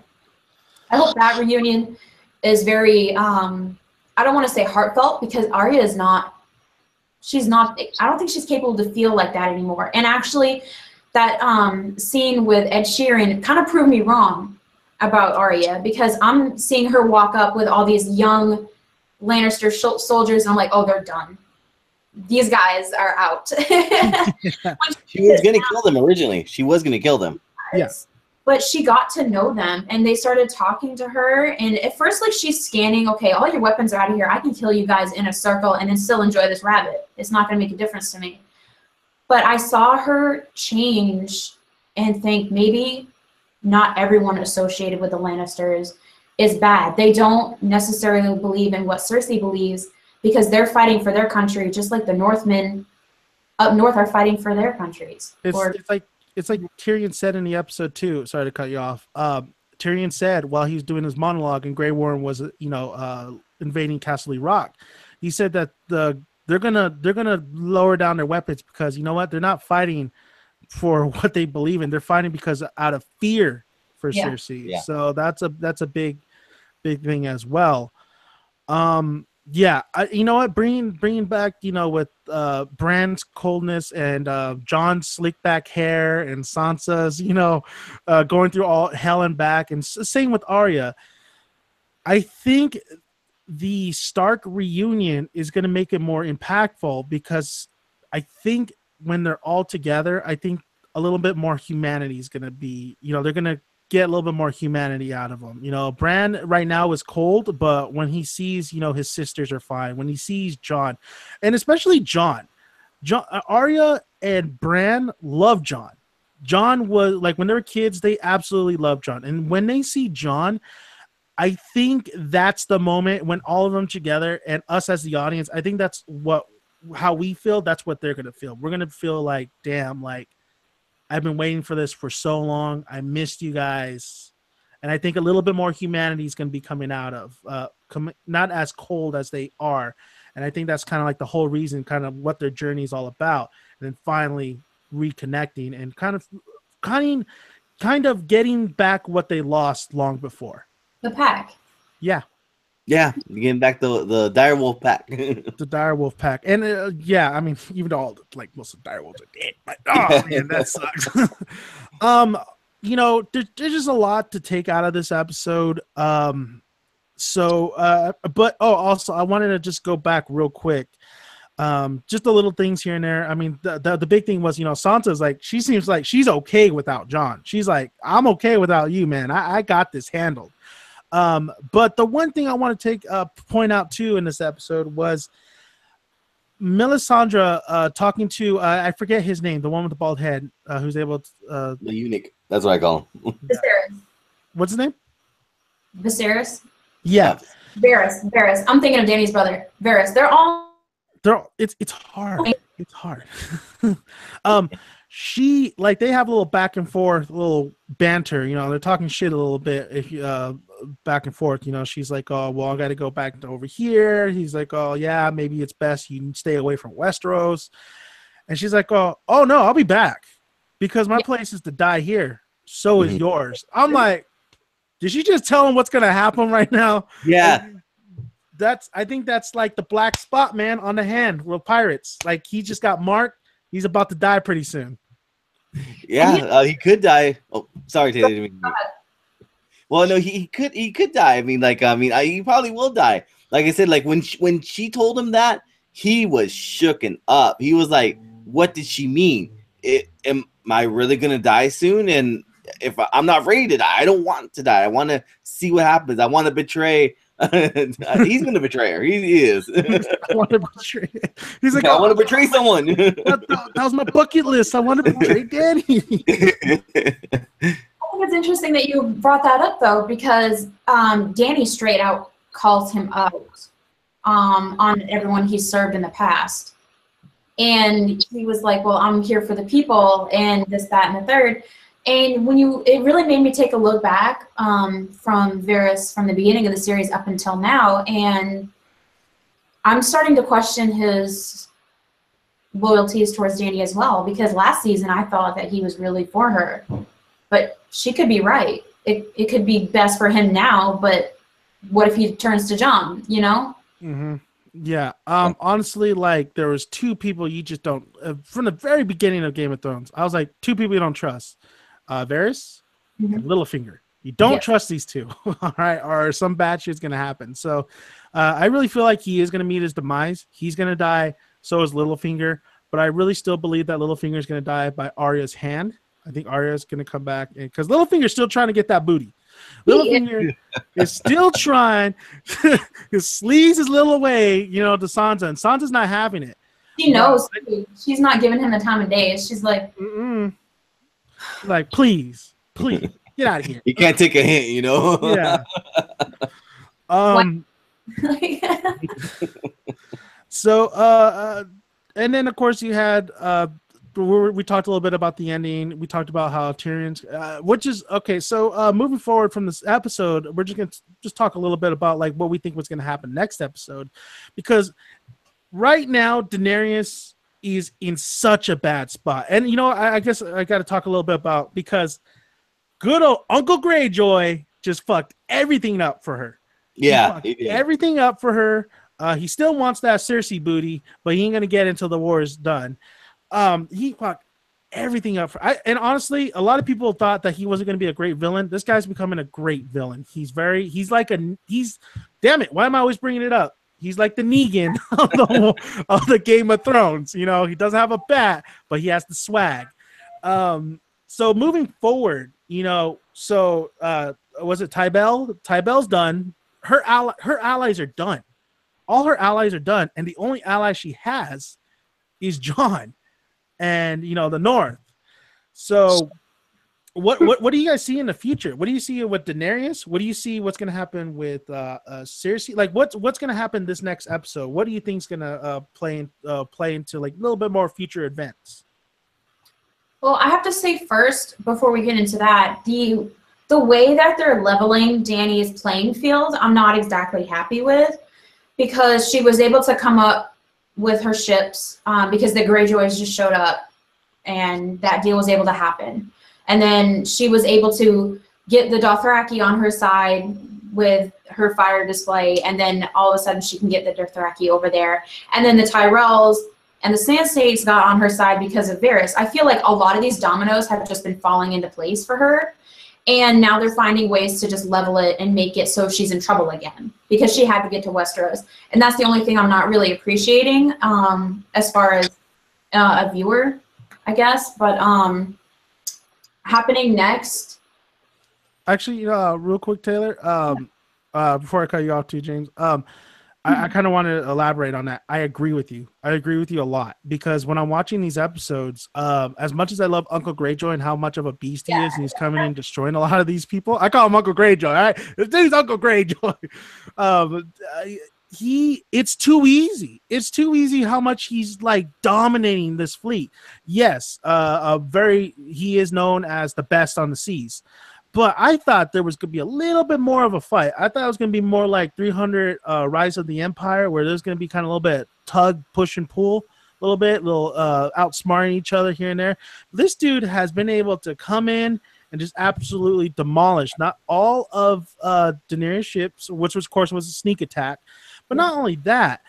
S3: I hope that reunion is very, I don't want to say heartfelt, because Arya is not, I don't think she's capable to feel like that anymore. And actually, that scene with Ed Sheeran kind of proved me wrong about Arya, because I'm seeing her walk up with all these young Lannister soldiers, and I'm like, oh, they're done. These guys are out.
S2: She was going to kill them originally. She was going to kill them.
S1: Yes.
S3: But she got to know them, and they started talking to her. And at first, like, she's scanning, okay, all your weapons are out of here. I can kill you guys in a circle and then still enjoy this rabbit. It's not going to make a difference to me. But I saw her change and think maybe not everyone associated with the Lannisters is bad. They don't necessarily believe in what Cersei believes, because they're fighting for their country, just like the Northmen up north are fighting for their countries.
S1: It's like Tyrion said in the episode too. Sorry to cut you off. Tyrion said while he was doing his monologue and Grey Worm was, invading Castle Rock, he said that they're gonna lower down their weapons, because you know what? They're not fighting for what they believe in. They're fighting because out of fear for Cersei. Yeah. So that's a big thing as well. You know what? Bringing back, with Bran's coldness and Jon's slick back hair and Sansa's, going through all hell and back, and same with Arya. I think the Stark reunion is going to make it more impactful, because I think when they're all together, I think a little bit more humanity is going to be, they're going to get a little bit more humanity out of him. Bran right now is cold, but when he sees, his sisters are fine. When he sees Jon, and especially Jon, Arya and Bran love Jon. Jon was like, when they were kids, they absolutely loved Jon. And when they see Jon, I think that's the moment when all of them together, and us as the audience, I think that's how we feel. That's what they're going to feel. We're going to feel like, damn, like, I've been waiting for this for so long. I missed you guys. And I think a little bit more humanity is going to be coming out of, not as cold as they are. And I think that's kind of like the whole reason, kind of what their journey is all about. And then finally reconnecting and kind of getting back what they lost long before.
S3: The pack.
S2: Yeah. Yeah, getting back the direwolf pack.
S1: The direwolf pack. And I mean, even though most of the direwolves are dead, but oh man, that sucks. There's just a lot to take out of this episode. But also I wanted to just go back real quick. Just the little things here and there. I mean, the big thing was, Sansa's like, she seems like she's okay without Jon. She's like, I'm okay without you, man. I got this handled. But the one thing I want to point out too in this episode was Melisandre talking to I forget his name, the one with the bald head, who's able to
S2: the eunuch. That's what I call him.
S3: Viserys.
S1: What's his name? Viserys.
S3: Yeah. Varys. I'm thinking of Dany's brother. Varys.
S1: It's hard. It's hard. She they have a little back and forth, a little banter, they're talking shit a little bit back and forth, she's like, oh, well, I got to go back to over here. He's like, oh yeah, maybe it's best you stay away from Westeros. And she's like, oh no, I'll be back, because my place is to die here. So is yours. I'm like, did she just tell him what's going to happen right now?
S2: Yeah.
S1: I think that's like the black spot, man, on the hand with pirates. Like, he just got marked. He's about to die pretty soon.
S2: Yeah, he could die. Oh, sorry, Taylor. Well, no, he could die. I mean, he probably will die. Like I said, like when she told him that, he was shooken up. He was like, "What did she mean? Am I really gonna die soon? And if I'm not ready to die, I don't want to die. I want to see what happens. I want to betray." He's gonna betray her. He is.
S1: I want to betray. He's like,
S2: I want to betray someone.
S1: That was my bucket list. I want to betray Danny.
S3: I think it's interesting that you brought that up, though, because Danny straight out calls him out on everyone he's served in the past, and he was like, "Well, I'm here for the people," and this, that, and the third. And it really made me take a look back from Varys from the beginning of the series up until now, and I'm starting to question his loyalties towards Dany as well, because last season I thought that he was really for her, but she could be right. It could be best for him now, but what if he turns to John, you know?
S1: Mm-hmm. Yeah. Honestly, like there was two people you just don't from the very beginning of Game of Thrones. I was like, two people you don't trust, Varys and Littlefinger. You don't trust these two, all right? Or some bad shit's gonna happen. So, I really feel like he is gonna meet his demise. He's gonna die. So is Littlefinger. But I really still believe that Littlefinger is gonna die by Arya's hand. I think Arya is gonna come back because Littlefinger's still trying to get that booty. Littlefinger is still trying to sleaze his little way, to Sansa, and Sansa's not having it.
S3: She knows. She's not giving him the time of day. She's like,
S1: like, please, get out of here.
S2: You can't take a hint,
S1: Yeah. So, and then of course you had we talked a little bit about the ending. We talked about how Tyrion's, which is okay. So moving forward from this episode, we're just gonna talk a little bit about like what we think was gonna happen next episode, because right now Daenerys is in such a bad spot, and I guess I got to talk a little bit about, because good old Uncle Greyjoy just fucked everything up for her.
S2: Yeah,
S1: he did everything up for her. He still wants that Cersei booty, but he ain't gonna get it until the war is done. He fucked everything up and honestly, a lot of people thought that he wasn't going to be a great villain. This guy's becoming a great villain. He's damn it, why am I always bringing it up? He's like the Negan of the Game of Thrones. He doesn't have a bat, but he has the swag. So moving forward, was it Tybell? Tybell's done. Her allies are done. All her allies are done, and the only ally she has is Jon and the North. So what do you guys see in the future? What do you see with Daenerys? What do you see what's going to happen with Cersei? Like what's going to happen this next episode? What do you think is going to play into like a little bit more future events?
S3: Well, I have to say first, before we get into that, the way that they're leveling Dany's playing field, I'm not exactly happy with, because she was able to come up with her ships because the Greyjoys just showed up and that deal was able to happen. And then she was able to get the Dothraki on her side with her fire display, and then all of a sudden she can get the Dothraki over there. And then the Tyrells and the Sand Snakes got on her side because of Varys. I feel like a lot of these dominoes have just been falling into place for her. And now they're finding ways to just level it and make it so she's in trouble again, because she had to get to Westeros. And that's the only thing I'm not really appreciating as far as a viewer, I guess. But happening next.
S1: Actually, real quick, Taylor, before I cut you off too, James, I kind of want to elaborate on that. I agree with you. I agree with you a lot, because when I'm watching these episodes, as much as I love Uncle Greyjoy and how much of a beast he is, and he's coming in destroying a lot of these people, I call him Uncle Greyjoy. All right, this dude's Uncle Greyjoy. It's too easy. It's too easy how much he's like dominating this fleet. Yes, he is known as the best on the seas. But I thought there was going to be a little bit more of a fight. I thought it was going to be more like 300 Rise of the Empire, where there's going to be kind of a little bit tug, push, and pull, a little outsmarting each other here and there. This dude has been able to come in and just absolutely demolish not all of Daenerys' ships, which of course was a sneak attack. But not only that,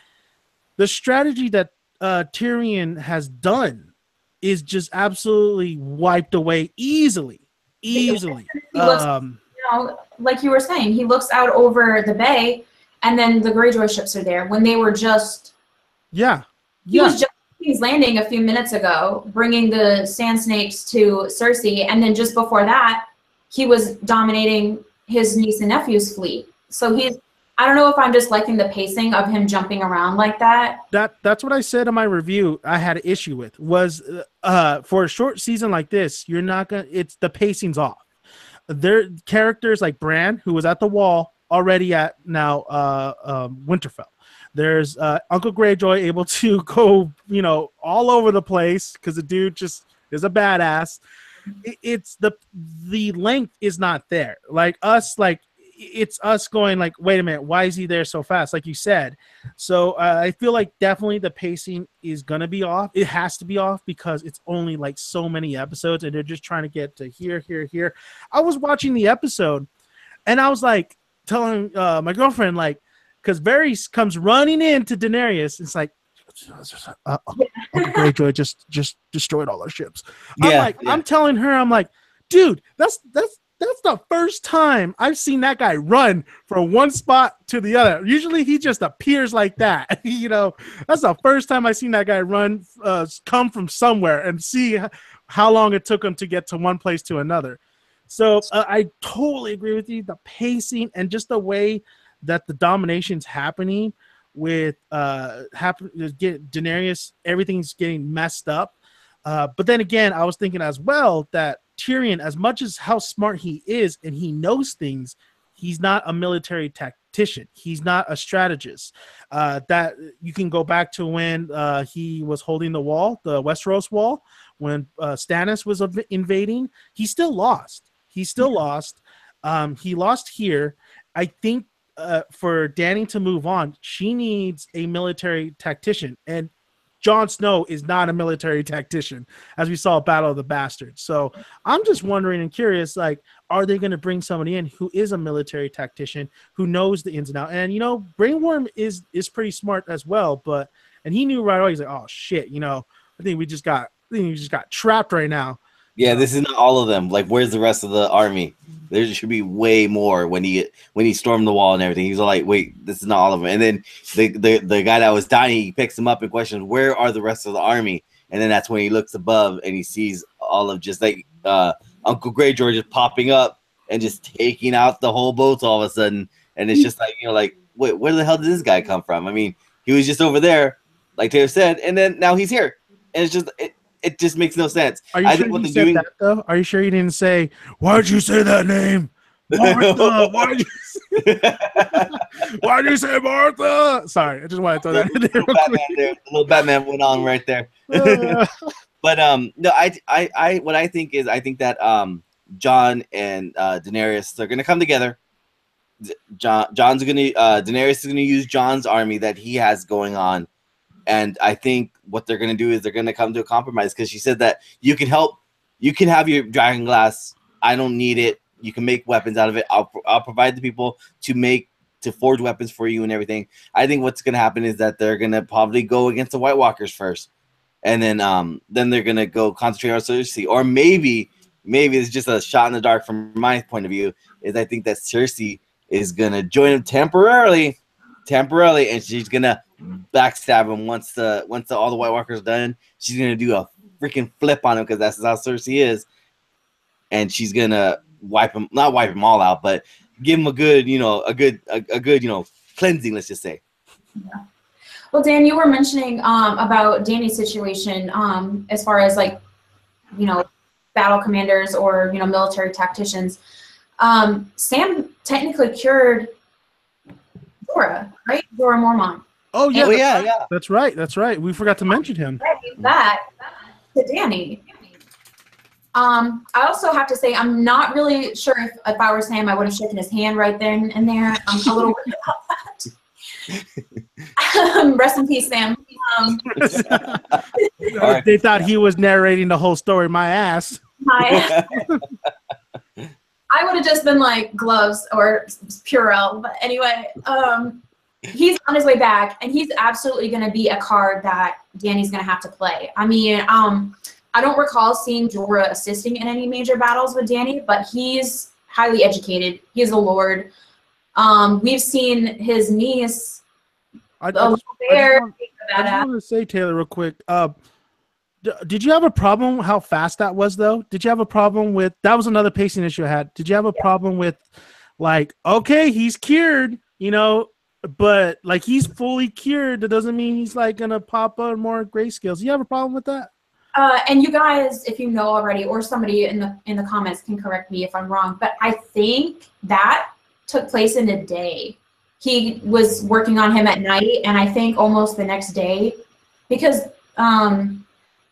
S1: the strategy that Tyrion has done is just absolutely wiped away easily. He looks,
S3: like you were saying, he looks out over the bay, and then the Greyjoy ships are there when they were just.
S1: Yeah.
S3: He was just King's Landing a few minutes ago, bringing the Sand Snakes to Cersei, and then just before that, he was dominating his niece and nephew's fleet. So I don't know if I'm just liking the pacing of him jumping around like that.
S1: That's what I said in my review. I had an issue with was for a short season like this, you're not gonna. It's the pacing's off. There characters like Bran, who was at the Wall, already at now Winterfell. There's Uncle Greyjoy able to go all over the place because the dude just is a badass. It's the length is not there. Like us, it's us going like, wait a minute, why is he there so fast? Like you said. So I feel like definitely the pacing is going to be off. It has to be off because it's only like so many episodes and they're just trying to get to here. I was watching the episode and I was like, telling my girlfriend, like, because Varys comes running into Daenerys. It's like, Uncle Greyjoy just destroyed all our ships. I'm telling her, I'm like, dude, that's the first time I've seen that guy run from one spot to the other. Usually he just appears like that. That's the first time I've seen that guy run, come from somewhere and see how long it took him to get to one place to another. So I totally agree with you. The pacing and just the way that the domination's happening with Daenerys, everything's getting messed up. But then again, I was thinking as well that Tyrion, as much as how smart he is and he knows things, he's not a military tactician. He's not a strategist. That you can go back to when he was holding the wall, the Westeros wall, when Stannis was invading. He still lost. He lost here. I think for Dany to move on, she needs a military tactician. And Jon Snow is not a military tactician, as we saw at Battle of the Bastards. So I'm just wondering and curious, like, are they going to bring somebody in who is a military tactician, who knows the ins and outs? And, Brainworm is pretty smart as well, and he knew right away. He's like, oh, shit, I think we just got trapped right now.
S2: Yeah, this is not all of them. Like, where's the rest of the army? There should be way more when he stormed the wall and everything. He's all like, wait, this is not all of them. And then the guy that was dying, he picks him up and questions, where are the rest of the army? And then that's when he looks above and he sees all of just like Uncle Greyjoy just popping up and just taking out the whole boat all of a sudden. And it's just like, like, wait, where the hell did this guy come from? I mean, he was just over there, like Taylor said, and then now he's here. And it's just it just makes no sense.
S1: Are you sure what they're doing? That, though? Are you sure you didn't say, why'd you say that name? Martha, why'd you say Martha? Sorry, I just want to throw that in there.
S2: A little Batman went on right there. But no, what I think is that Jon and Daenerys, they're gonna come together. Daenerys is gonna use Jon's army that he has going on. And I think what they're going to do is they're going to come to a compromise, because she said that you can have your dragon glass. I don't need it. You can make weapons out of it. I'll provide the people to forge weapons for you and everything. I think what's going to happen is that they're going to probably go against the White Walkers first. And then they're going to go concentrate on Cersei. Or maybe it's just a shot in the dark from my point of view, is I think that Cersei is going to join them temporarily, and she's going to backstab him once all the White Walkers are done. She's gonna do a freaking flip on him, because that's how Cersei is, and she's gonna not wipe him all out, but give him a good cleansing, let's just say.
S3: Yeah. Well, Dan, you were mentioning about Dany's situation as far as like battle commanders or military tacticians. Sam technically cured Jorah, right? Jorah Mormont.
S1: Oh yeah, That's right. We forgot to mention him.
S3: That to Dany. I also have to say, I'm not really sure if I were Sam, I would have shaken his hand right then and there. I'm a little worried about that. Rest in peace, Sam.
S1: They thought he was narrating the whole story. My ass.
S3: I would have just been like gloves or Purell, but anyway. He's on his way back, and he's absolutely going to be a card that Dany's going to have to play. I mean, I don't recall seeing Jorah assisting in any major battles with Dany, but he's highly educated. He's a lord. We've seen his niece.
S1: I just want to say, Taylor, real quick. Did you have a problem how fast that was, though? Did you have a problem with that? Was another pacing issue I had. Did you have a problem with, like, okay, he's cured, but like he's fully cured, that doesn't mean he's like gonna pop up more grayscales. Do you have a problem with that?
S3: And you guys, if you know already, or somebody in the comments can correct me if I'm wrong, but I think that took place in a day. He was working on him at night, and I think almost the next day, because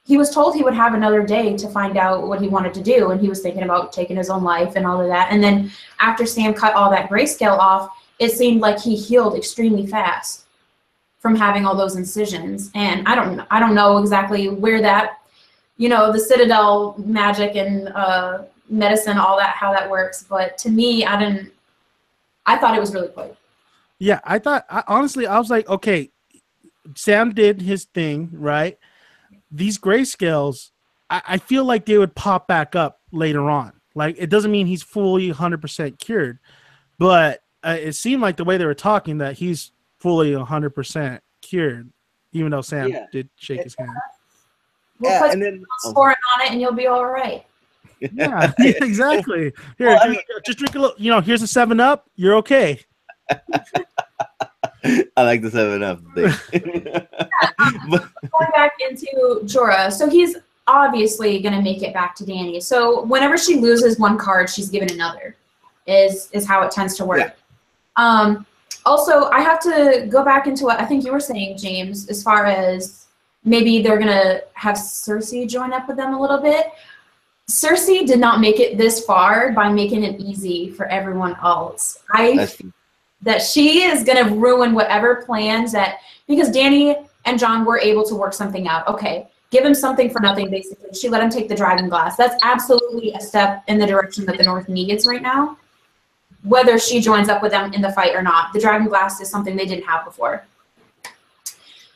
S3: he was told he would have another day to find out what he wanted to do, and he was thinking about taking his own life and all of that. And then after Sam cut all that grayscale off, it seemed like he healed extremely fast from having all those incisions. And I don't know exactly where that, the Citadel magic and medicine, all that, how that works. But to me, I I thought it was really quick.
S1: Yeah, honestly, I was like, okay, Sam did his thing, right? These grayscales, I feel like they would pop back up later on. Like, it doesn't mean he's fully 100% cured, but it seemed like the way they were talking that he's fully 100% cured, even though Sam did shake his hand.
S3: We'll put and then scoring on it, and you'll be all right.
S1: Yeah, exactly. Here, well, just drink a little. You know, here's a 7-Up. You're okay.
S2: I like the 7-Up thing.
S3: Going back into Jorah, so he's obviously going to make it back to Dany. So whenever she loses one card, she's given another. Is how it tends to work. Yeah. Also, I have to go back into what I think you were saying, James, as far as maybe they're going to have Cersei join up with them a little bit. Cersei did not make it this far by making it easy for everyone else. That she is going to ruin whatever plans because Dany and Jon were able to work something out. Okay, give him something for nothing, basically. She let him take the dragon glass. That's absolutely a step in the direction that the North needs right now. Whether she joins up with them in the fight or not, the dragon glass is something they didn't have before.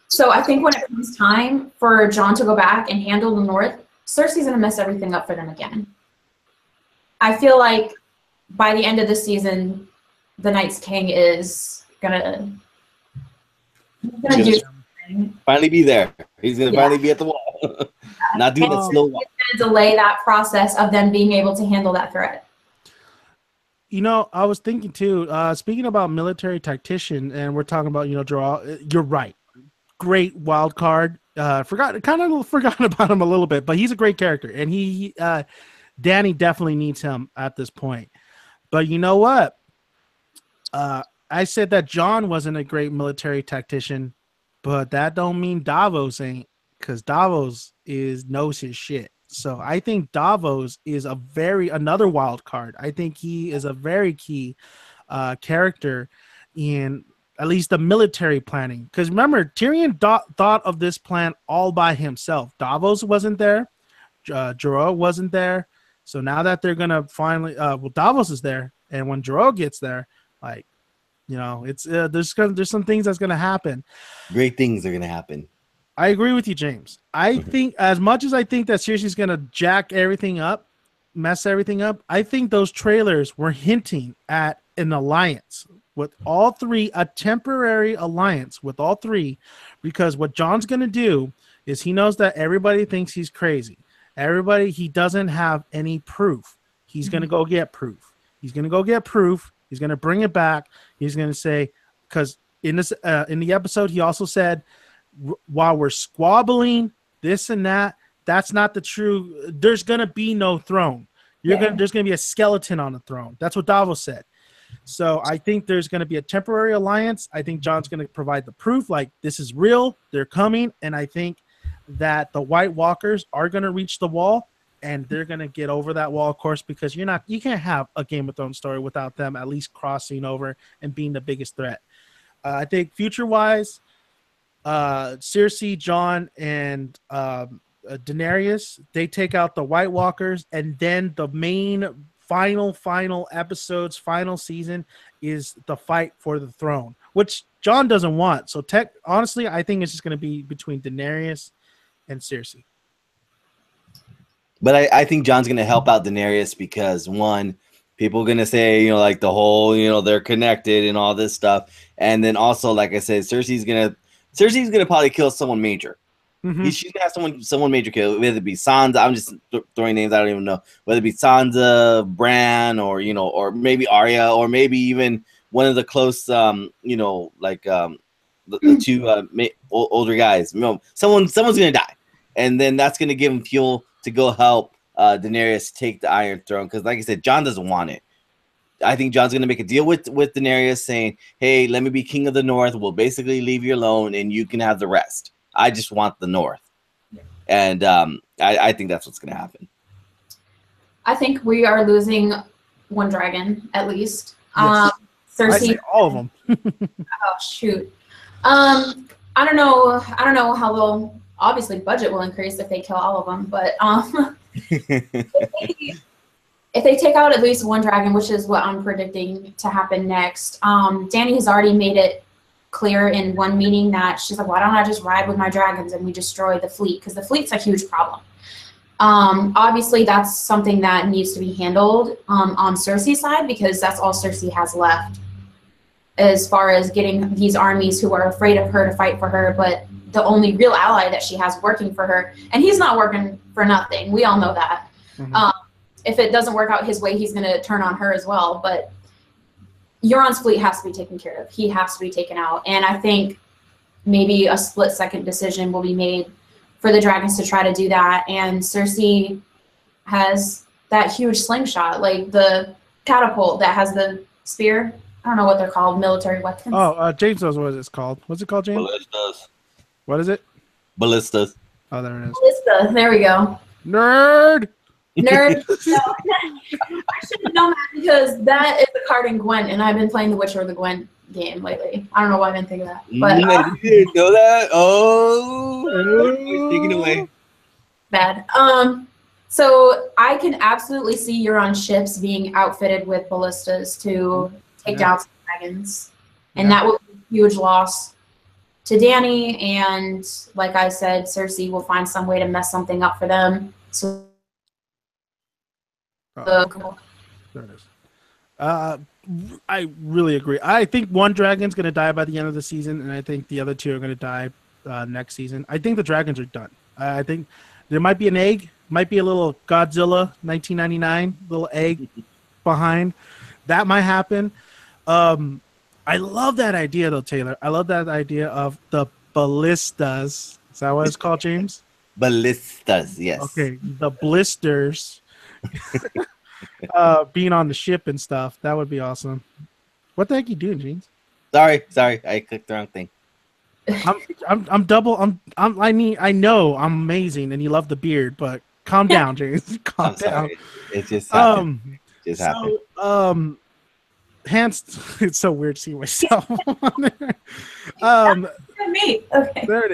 S3: So I think when it comes time for Jon to go back and handle the North, Cersei's going to mess everything up for them again. I feel like by the end of the season, the Night's King is going to do something.
S2: Finally be there. He's going to finally be at the wall. Not do that slow walk.
S3: He's going to delay that process of them being able to handle that threat.
S1: You know, I was thinking too, speaking about military tactician, and we're talking about, Jorah, you're right. Great wild card. Kind of forgotten about him a little bit, but he's a great character, and Dany definitely needs him at this point. But you know what? I said that Jon wasn't a great military tactician, but that don't mean Davos ain't, because Davos knows his shit. So I think Davos is another wild card. I think he is a very key character in at least the military planning. Because remember, Tyrion thought of this plan all by himself. Davos wasn't there. Jorah wasn't there. So now that they're going to finally Davos is there. And when Jorah gets there, it's there's some things that's going to happen.
S2: Great things are going to happen.
S1: I agree with you, James. I think as much as I think that Cersei's going to jack everything up, mess everything up, I think those trailers were hinting at an alliance with all three, a temporary alliance with all three, because what Jon's going to do is he knows that everybody thinks he's crazy. He doesn't have any proof. He's going to go get proof. He's going to bring it back. He's going to say, because in the episode, he also said, while we're squabbling this and that, that's not the true. There's gonna be no throne. There's gonna be a skeleton on the throne. That's what Davos said. So I think there's gonna be a temporary alliance. I think Jon's gonna provide the proof, like this is real. They're coming, and I think that the White Walkers are gonna reach the wall, and they're gonna get over that wall, of course, because you can't have a Game of Thrones story without them at least crossing over and being the biggest threat. I think future-wise, Cersei, Jon, and Daenerys, they take out the White Walkers, and then the main final episodes, final season is the fight for the throne, which Jon doesn't want. So honestly, I think it's just going to be between Daenerys and Cersei.
S2: But I think Jon's going to help out Daenerys because, one, people are going to say, like the whole, they're connected and all this stuff. And then also, like I said, Cersei's going to probably kill someone major. Mm-hmm. She's going to have someone major kill, whether it be Sansa. I'm just throwing names. I don't even know. Whether it be Sansa, Bran, or, or maybe Arya, or maybe even one of the close, the two older guys. Someone's going to die. And then that's going to give him fuel to go help Daenerys take the Iron Throne. Because, like I said, Jon doesn't want it. I think Jon's going to make a deal with Daenerys saying, hey, let me be king of the North. We'll basically leave you alone and you can have the rest. I just want the North. And I think that's what's going to happen.
S3: I think we are losing one dragon, at least.
S1: Yes.
S3: Cersei.
S1: All of them.
S3: Oh, shoot. I don't know how they'll, obviously budget will increase if they kill all of them, but if they take out at least one dragon, which is what I'm predicting to happen next, Dany has already made it clear in one meeting that she's like, why don't I just ride with my dragons and we destroy the fleet? Because the fleet's a huge problem. Obviously, that's something that needs to be handled on Cersei's side, because that's all Cersei has left as far as getting these armies who are afraid of her to fight for her, but the only real ally that she has working for her, and he's not working for nothing. We all know that.
S1: Mhm.
S3: If it doesn't work out his way, he's going to turn on her as well. But Euron's fleet has to be taken care of. He has to be taken out. And I think maybe a split-second decision will be made for the dragons to try to do that. And Cersei has that huge slingshot, like the catapult that has the spear. I don't know what they're called, military weapons.
S1: Oh, James knows what it's called. What's it called, James?
S2: Ballistas.
S1: What is it?
S2: Ballistas.
S1: Oh, there it is.
S3: Ballista, there we go.
S1: Nerd!
S3: Nerd. No, I should have known that because that is the card in Gwent, and I've been playing The Witcher or the Gwent game lately. I don't know why I didn't think of that. But
S2: You didn't know that? Oh, take it away.
S3: bad. So I can absolutely see Euron ships being outfitted with ballistas to take down some dragons. And that would be a huge loss to Dany, and like I said, Cersei will find some way to mess something up for them. So
S1: There it is. I really agree. I think one dragon's going to die by the end of the season, and I think the other two are going to die next season. I think the dragons are done. I think there might be an egg, might be a little Godzilla 1999 little egg behind. That might happen. I love that idea, though, Taylor. I love that idea of the ballistas. Is that what it's called, James?
S2: Ballistas, yes.
S1: Okay, the blisters. Being on the ship and stuff, that would be awesome. What the heck are you doing, James?
S2: Sorry, I clicked the wrong thing.
S1: I know I'm amazing and you love the beard, but calm down, James. Calm down.
S2: It just happened.
S1: Hans, it's so weird seeing myself on there.
S3: me. Okay.
S1: There it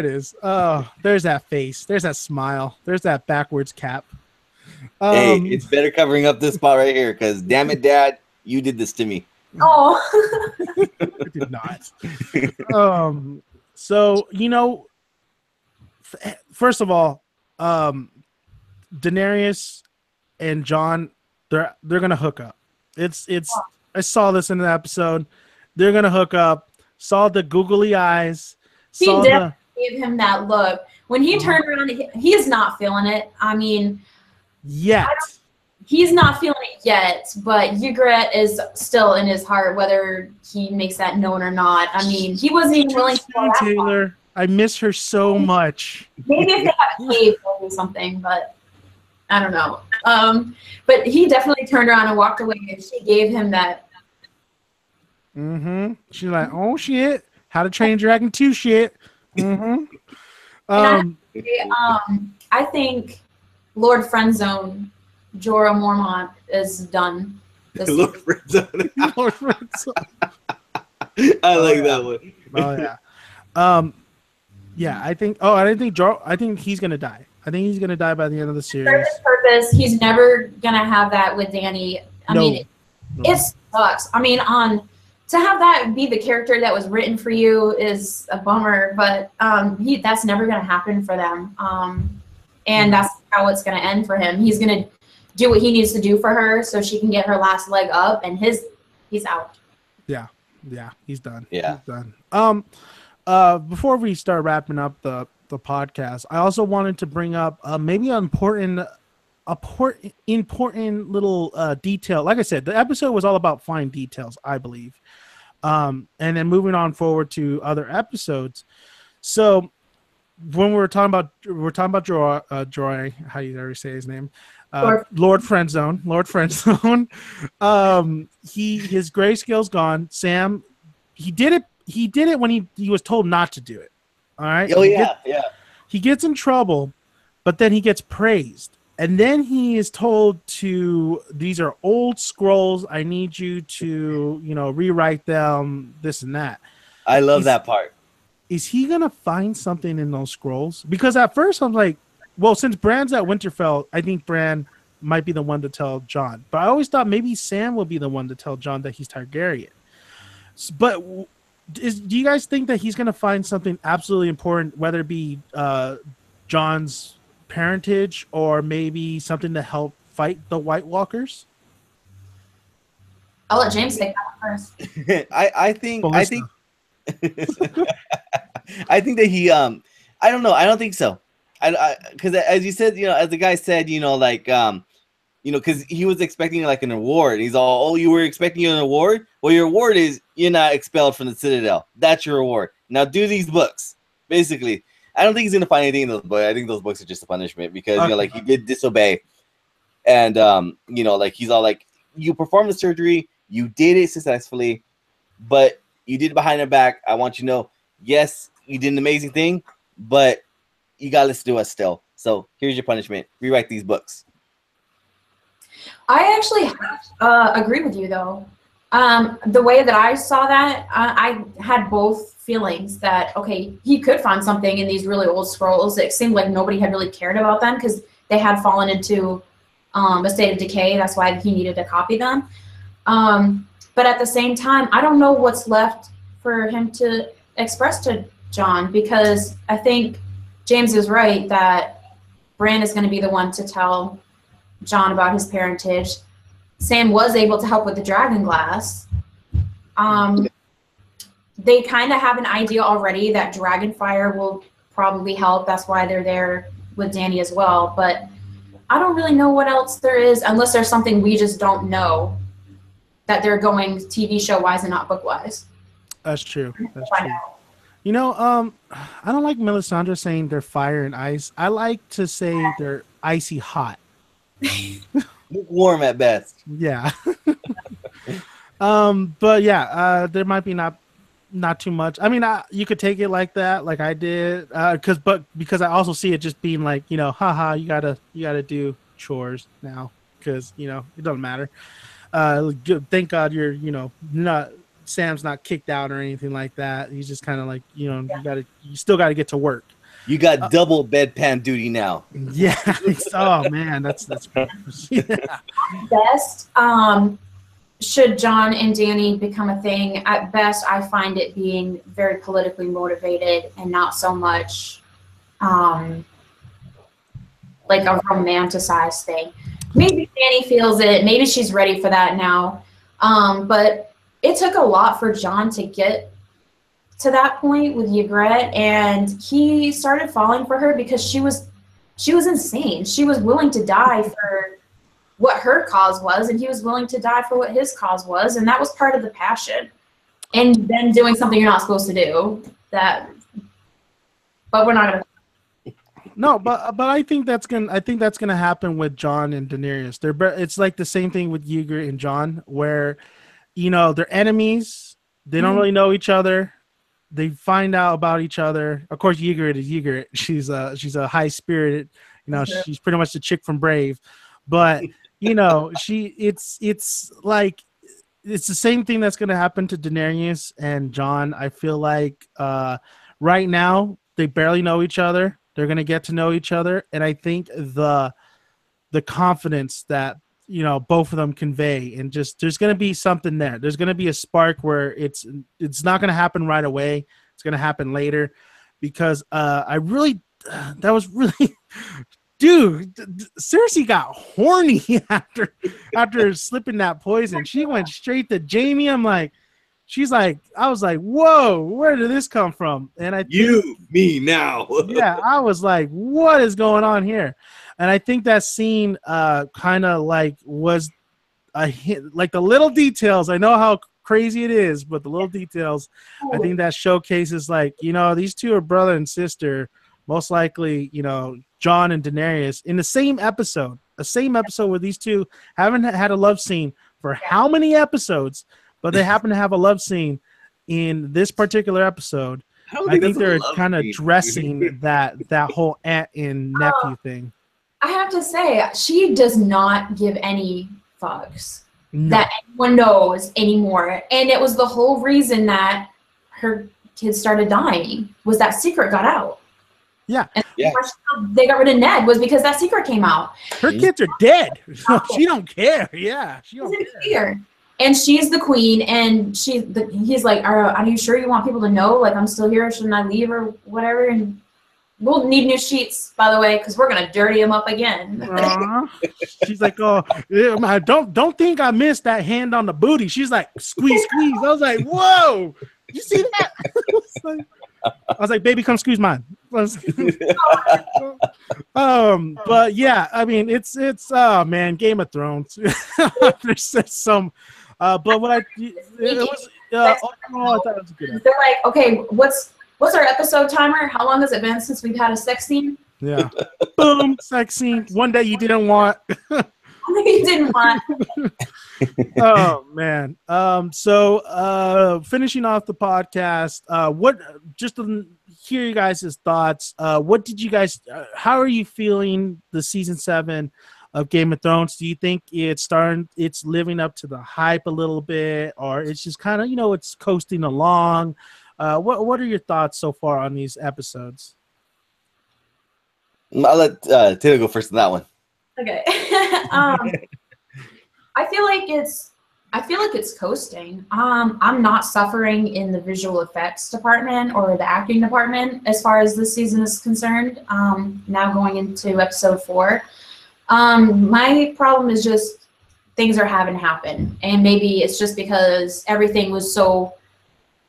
S1: is. Oh, there's that face. There's that smile. There's that backwards cap.
S2: Hey, it's better covering up this spot right here, because damn it, Dad, you did this to me.
S3: Oh.
S1: I did not. So first of all, Daenerys and Jon, they're gonna hook up. It's I saw this in the episode. They're gonna hook up. Saw the googly eyes.
S3: He definitely gave him that look. When he turned around, he is not feeling it. I mean, he's not feeling it yet, but Ygritte is still in his heart, whether he makes that known or not. I mean, he wasn't even willing to go that far.
S1: Taylor, I miss her so much.
S3: Maybe if they have a cave, they'll do something, but I don't know. But he definitely turned around and walked away, and she gave him that.
S1: She's like, oh shit, How to Train Your Dragon 2 shit.
S3: I think Lord Friendzone Jorah Mormont is done.
S2: Lord Friendzone.
S1: Lord Friendzone.
S2: I like that one.
S1: Oh yeah. Yeah, I think. Oh, I think he's gonna die. I think he's gonna die by the end of the series.
S3: For his purpose, he's never gonna have that with Dany. I mean, it sucks. I mean, to have that be the character that was written for you is a bummer, but that's never gonna happen for them. And that's how it's gonna end for him. He's gonna do what he needs to do for her so she can get her last leg up, and he's out.
S1: Yeah, he's done.
S2: Yeah,
S1: he's done. Before we start wrapping up the podcast, I also wanted to bring up maybe an important little detail. Like I said, the episode was all about fine details, I believe. And then moving on forward to other episodes. So when we're talking about Joy, how you ever say his name? Lord Friendzone. His grayscale's gone. Sam, he did it when he was told not to do it. All right.
S2: Oh yeah.
S1: He gets in trouble, but then he gets praised. And then he is told these are old scrolls. I need you to, rewrite them, this and that.
S2: I love that part.
S1: Is he going to find something in those scrolls? Because at first I'm like, well, since Bran's at Winterfell, I think Bran might be the one to tell Jon. But I always thought maybe Sam will be the one to tell Jon that he's Targaryen. But do you guys think that he's going to find something absolutely important, whether it be Jon's parentage or maybe something to help fight the White Walkers?
S3: I'll let James take that one first.
S2: I think I think that he I don't know. I don't think so. Because as you said, as the guy said, because he was expecting like an award. He's all, oh, you were expecting an award? Well, your award is you're not expelled from the Citadel. That's your award. Now do these books. Basically, I don't think he's gonna find anything in those books. I think those books are just a punishment because he did disobey, and he's all like, you performed the surgery, you did it successfully, but you did it behind their back. I want you to know, yes, you did an amazing thing, but you gotta listen to us still. So here's your punishment. Rewrite these books.
S3: I actually agree with you, though. The way that I saw that, I had both feelings that, okay, he could find something in these really old scrolls. It seemed like nobody had really cared about them because they had fallen into a state of decay. That's why he needed to copy them. But at the same time, I don't know what's left for him to express to Jon, because I think James is right that Bran is going to be the one to tell Jon about his parentage. Sam was able to help with the dragon glass. They kind of have an idea already that dragon fire will probably help. That's why they're there with Dany as well. But I don't really know what else there is, unless there's something we just don't know that they're going TV show wise and not book wise.
S1: That's true. That's true. I don't like Melisandre saying they're fire and ice. I like to say they're icy hot.
S2: Lukewarm at best.
S1: Yeah. But yeah, there might be not too much. I mean, you could take it like that, like I did, because I also see it just being like, haha, you gotta do chores now because it doesn't matter. Thank God you're not. Sam's not kicked out or anything like that. He's just kind of like, you still got to get to work.
S2: You got double bedpan duty now.
S1: Yeah. Oh man, that's yeah.
S3: Best, should Jon and Dany become a thing, at best I find it being very politically motivated and not so much like a romanticized thing. Maybe Dany feels it. Maybe she's ready for that now. But it took a lot for Jon to get to that point with Ygritte, and he started falling for her because she was insane. She was willing to die for what her cause was, and he was willing to die for what his cause was, and that was part of the passion. And then doing something you're not supposed to do. But we're not gonna.
S1: No, but I think that's gonna happen with Jon and Daenerys. It's like the same thing with Ygritte and Jon, where they're enemies. They don't really know each other. They find out about each other. Of course, Ygritte is Ygritte. She's a high spirited. She's pretty much the chick from Brave. But it's like it's the same thing that's gonna happen to Daenerys and Jon. I feel like right now they barely know each other. They're gonna get to know each other, and I think the confidence that both of them convey, and just there's going to be something there. There's going to be a spark where it's not going to happen right away. It's going to happen later, because that was really, dude, Cersei got horny after slipping that poison. She went straight to Jaime. I was like, whoa, where did this come from? And
S2: me now.
S1: Yeah, I was like, what is going on here? And I think that scene kind of like was a hint, like the little details. I know how crazy it is, but the little details, I think that showcases like, these two are brother and sister, most likely, Jon and Daenerys in the same episode where these two haven't had a love scene for how many episodes, but they happen to have a love scene in this particular episode. I think they're kind of dressing that whole aunt and nephew thing.
S3: I have to say, she does not give any fucks that anyone knows anymore. And it was the whole reason that her kids started dying, was that secret got out.
S1: Yeah.
S3: And
S2: Yeah.
S3: they got rid of Ned was because that secret came out.
S1: Her kids are dead. She don't care. Yeah, she don't care.
S3: And she's the queen, and he's like, are you sure you want people to know? Like, I'm still here. Shouldn't I leave or whatever? And we'll need new sheets, by the way, because we're gonna dirty them up again.
S1: She's like, oh, yeah, don't think I missed that hand on the booty. She's like, squeeze. I was like, whoa, you see that? I was like, baby, come squeeze mine. But yeah, I mean, it's oh man, Game of Thrones. There's some, but what overall, I thought it was a good episode.
S3: They're like, okay, what's our episode timer? How long has it been since we've had a sex scene?
S1: Yeah, boom, sex scene. One day you didn't want.
S3: You didn't want.
S1: Oh man. So finishing off the podcast, what just to hear you guys' thoughts, what did you guys how are you feeling the season 7 of Game of Thrones? Do you think it's living up to the hype a little bit, or it's just kind of, it's coasting along? What are your thoughts so far on these episodes?
S2: I'll let Taylor go first on that one.
S3: Okay. I feel like it's coasting. I'm not suffering in the visual effects department or the acting department as far as this season is concerned. Now going into episode 4. My problem is just things are having to happen, and maybe it's just because everything was so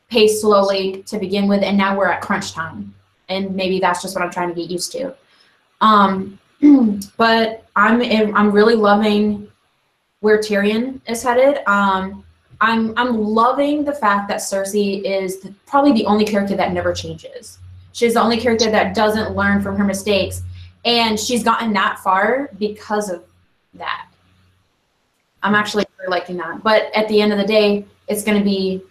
S3: paced slowly to begin with, and now we're at crunch time, and maybe that's just what I'm trying to get used to. But I'm really loving where Tyrion is headed. I'm loving the fact that Cersei is probably the only character that never changes. She's the only character that doesn't learn from her mistakes, and she's gotten that far because of that. I'm actually really liking that. But at the end of the day, it's going to be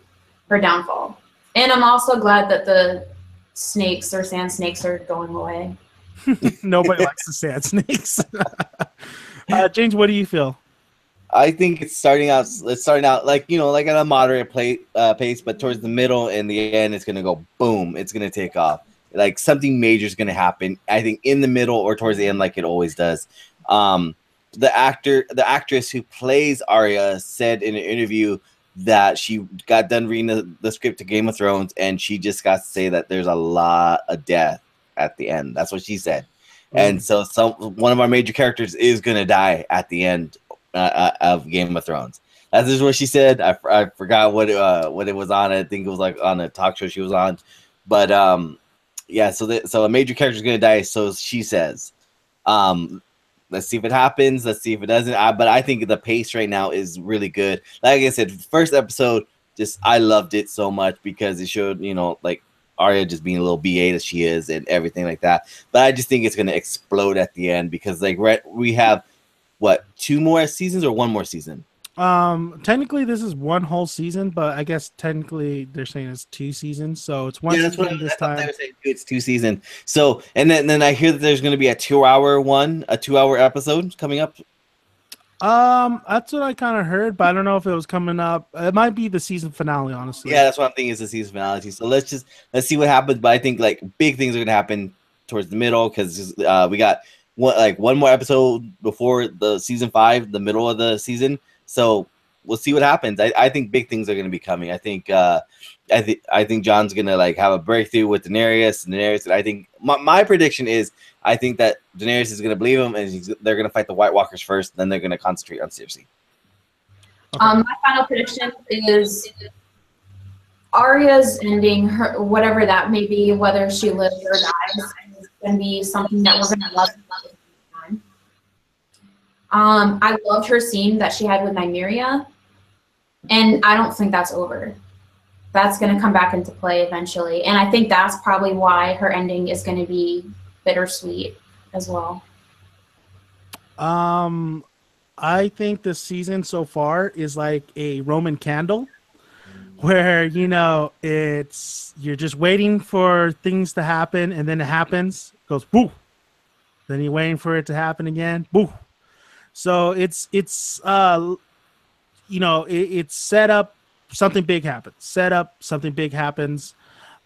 S3: her downfall. And I'm also glad that the snakes or sand snakes are going away.
S1: Nobody likes the sand snakes. James, what do you feel?
S2: I think it's starting out like at a moderate pace, but towards the middle and the end, it's gonna go boom. It's gonna take off. Like something major is gonna happen. I think in the middle or towards the end, like it always does. The actress who plays Arya said in an interview that she got done reading the script to Game of Thrones, and she just got to say that there's a lot of death at the end. That's what she said. And so one of our major characters is going to die at the end of Game of Thrones. That's just what she said. I forgot what it was on. I think it was like on a talk show she was on. But yeah, so a major character is going to die, so she says. Let's see if it happens. Let's see if it doesn't. But I think the pace right now is really good. Like I said, first episode, I loved it so much because it showed, like Arya just being a little BA that she is and everything like that. But I just think it's going to explode at the end because we have, 2 more seasons or 1 more season?
S1: Technically this is 1 whole season, but I guess technically they're saying it's 2 seasons, so it's 1 season this time.
S2: They were saying it's 2 seasons. So and then I hear that there's going to be a 2-hour episode coming up.
S1: That's what I kind of heard, but I don't know if it was coming up. It might be the season finale, honestly.
S2: Yeah, that's what I'm thinking is the season finale. So let's see what happens. But I think like big things are going to happen towards the middle because we got 1 more episode before the season 5, the middle of the season. So we'll see what happens. I think big things are going to be coming. I think John's going to have a breakthrough with Daenerys. And I think my prediction is I think that Daenerys is going to believe him, and they're going to fight the White Walkers first. Then they're going to concentrate on Cersei.
S3: Okay. My final prediction is Arya's ending, her whatever that may be, whether she lives or dies, is going to be something that we're going to love. I loved her scene that she had with Nymeria, and I don't think that's over. That's going to come back into play eventually, and I think that's probably why her ending is going to be bittersweet as well.
S1: I think this season so far is like a Roman candle, where you're just waiting for things to happen, and then it happens, goes boo. Then you're waiting for it to happen again, boo. So it's set up, something big happens. Set up, something big happens.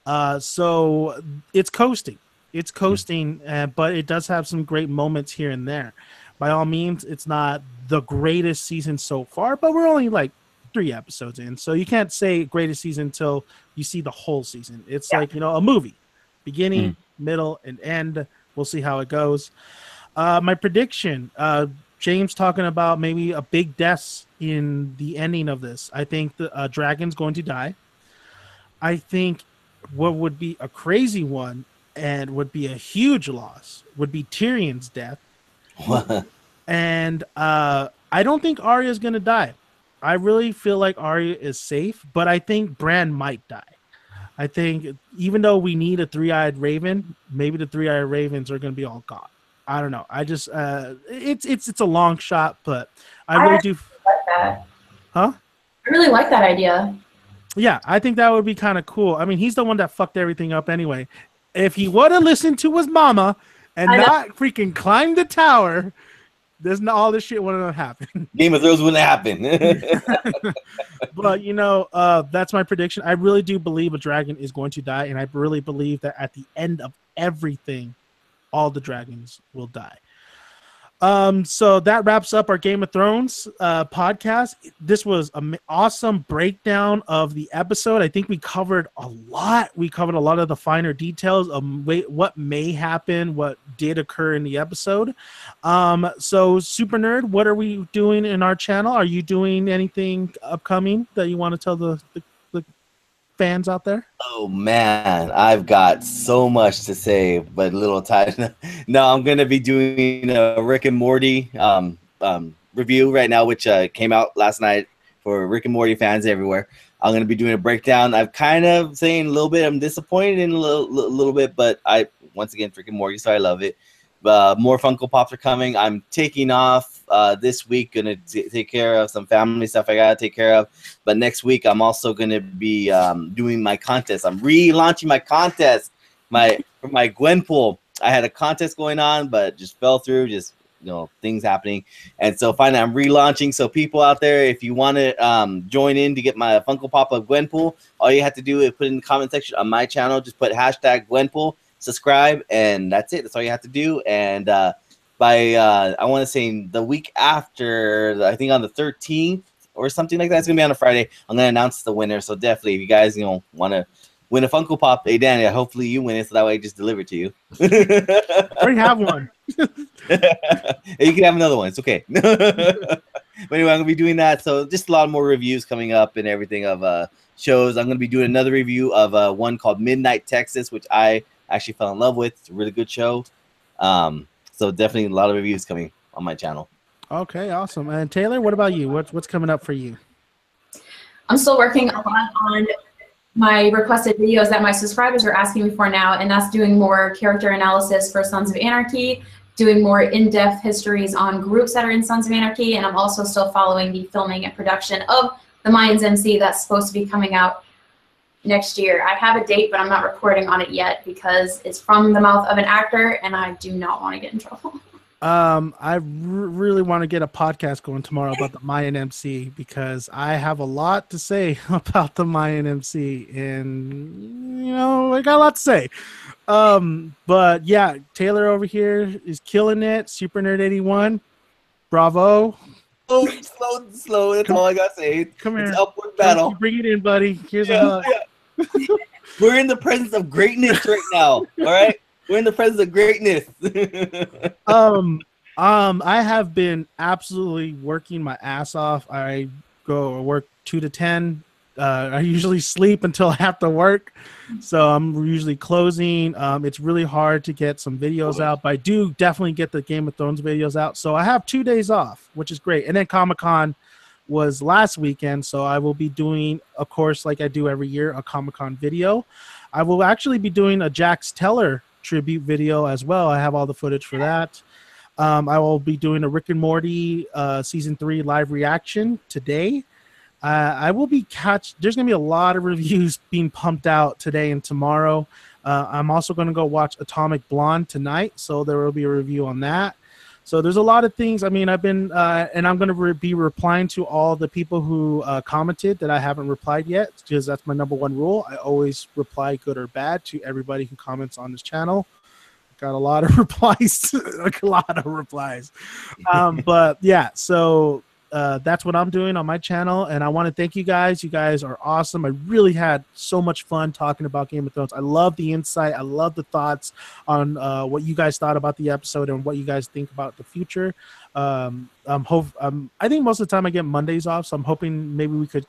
S1: So it's coasting. It's coasting, but it does have some great moments here and there. By all means, it's not the greatest season so far, but we're only like 3 episodes in, so you can't say greatest season until you see the whole season. It's like, you know, a movie, beginning, middle, and end. We'll see how it goes. My prediction, James talking about maybe a big death in the ending of this. I think the dragon's going to die. I think what would be a crazy one and would be a huge loss would be Tyrion's death. And I don't think Arya is going to die. I really feel like Arya is safe, but I think Bran might die. I think even though we need a 3-eyed raven, maybe the 3-eyed ravens are going to be all gone. I don't know. I just it's a long shot, but I really do
S3: like that.
S1: Huh?
S3: I really like that idea.
S1: Yeah, I think that would be kind of cool. I mean, he's the one that fucked everything up anyway. If he would have listened to his mama and not freaking climbed the tower, all this shit wouldn't have happened.
S2: Game of Thrones wouldn't happen.
S1: But, you know, that's my prediction. I really do believe a dragon is going to die, and I really believe that at the end of everything, all the dragons will die. So that wraps up our Game of Thrones podcast. This was an awesome breakdown of the episode. I think we covered a lot. We covered a lot of the finer details of what may happen, what did occur in the episode. So Super Nerd, what are we doing in our channel? Are you doing anything upcoming that you want to tell the fans out there?
S2: Oh man, I've got so much to say, but little time. No, I'm gonna be doing a Rick and Morty review right now, which came out last night for Rick and Morty fans everywhere. I'm gonna be doing a breakdown. I'm kind of saying a little bit. I'm disappointed in a little bit, but once again, Rick and Morty, so I love it. More Funko Pops are coming. I'm taking off this week, gonna take care of some family stuff I gotta take care of. But next week, I'm also gonna be doing my contest. I'm relaunching my contest, for my Gwenpool. I had a contest going on, but just fell through. Just things happening, and so finally I'm relaunching. So people out there, if you want to join in to get my Funko Pop of Gwenpool, all you have to do is put in the comment section on my channel. Just put hashtag Gwenpool. Subscribe, and that's it. That's all you have to do. And I want to say the week after, I think on the 13th or something like that, it's gonna be on a Friday, I'm gonna announce the winner. So definitely, if you guys want to win a Funko Pop, hey Danny, hopefully you win it, so that way I just deliver it to you.
S1: I already have one.
S2: You can have another one. It's okay. But anyway, I'm gonna be doing that. So just a lot more reviews coming up and everything of shows. I'm gonna be doing another review of one called Midnight Texas, which I actually fell in love with. It's a really good show. So definitely a lot of reviews coming on my channel.
S1: Okay, awesome. And Taylor, what about you? What's coming up for you?
S3: I'm still working a lot on my requested videos that my subscribers are asking me for now, and that's doing more character analysis for Sons of Anarchy, doing more in-depth histories on groups that are in Sons of Anarchy, and I'm also still following the filming and production of the Mayans MC that's supposed to be coming out next year. I have a date, but I'm not recording on it yet because it's from the mouth of an actor, and I do not want to get in trouble.
S1: I really want to get a podcast going tomorrow about the Mayan MC, because I have a lot to say about the Mayan MC, and I got a lot to say. But yeah, Taylor over here is killing it. Super Nerd 81, bravo.
S2: Slow. That's all I gotta say.
S1: Come here.
S2: It's upward battle.
S1: Bring it in, buddy. Here's a hug.
S2: Yeah. We're in the presence of greatness right now. All right, we're in the presence of greatness.
S1: I have been absolutely working my ass off. I go work 2 to 10. I usually sleep until after work, so I'm usually closing. It's really hard to get some videos out, but I do definitely get the Game of Thrones videos out. So I have 2 days off, which is great. And then Comic-Con was last weekend, so I will be doing, of course, like I do every year, a Comic-Con video. I will actually be doing a Jax Teller tribute video as well. I have all the footage for that. I will be doing a Rick and Morty season 3 live reaction today. I will be there's going to be a lot of reviews being pumped out today and tomorrow. I'm also going to go watch Atomic Blonde tonight, so there will be a review on that. So there's a lot of things. I mean, I've been, and I'm going to be replying to all the people who commented that I haven't replied yet, because that's my #1 rule. I always reply, good or bad, to everybody who comments on this channel. got a lot of replies, like a lot of replies. But yeah, so that's what I'm doing on my channel, and I want to thank you guys. You guys are awesome. I really had so much fun talking about Game of Thrones. I love the insight. I love the thoughts on what you guys thought about the episode and what you guys think about the future. I think most of the time I get Mondays off, so I'm hoping maybe we could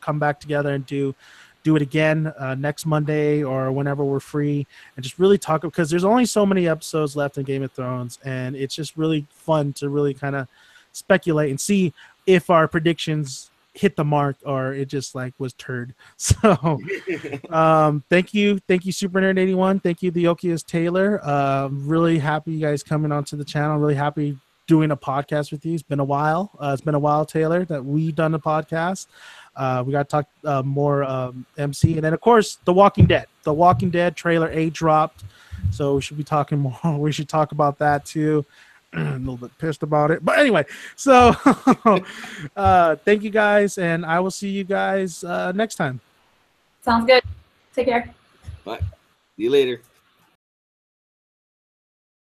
S1: come back together and do it again next Monday or whenever we're free, and just really talk, because there's only so many episodes left in Game of Thrones, and it's just really fun to really kind of speculate and see if our predictions hit the mark or it just like was turd. So thank you Super Nerd 81. Thank you Theokayyesttaylor. Really happy you guys coming onto the channel. Really happy doing a podcast with you. It's been a while. Taylor, that we done a podcast. We got to talk more MC, and then of course The Walking Dead trailer A dropped, so we should be talking more. We should talk about that too. A little bit pissed about it, but anyway, so thank you guys, and I will see you guys next time.
S3: Sounds good. Take care.
S2: Bye. See you later.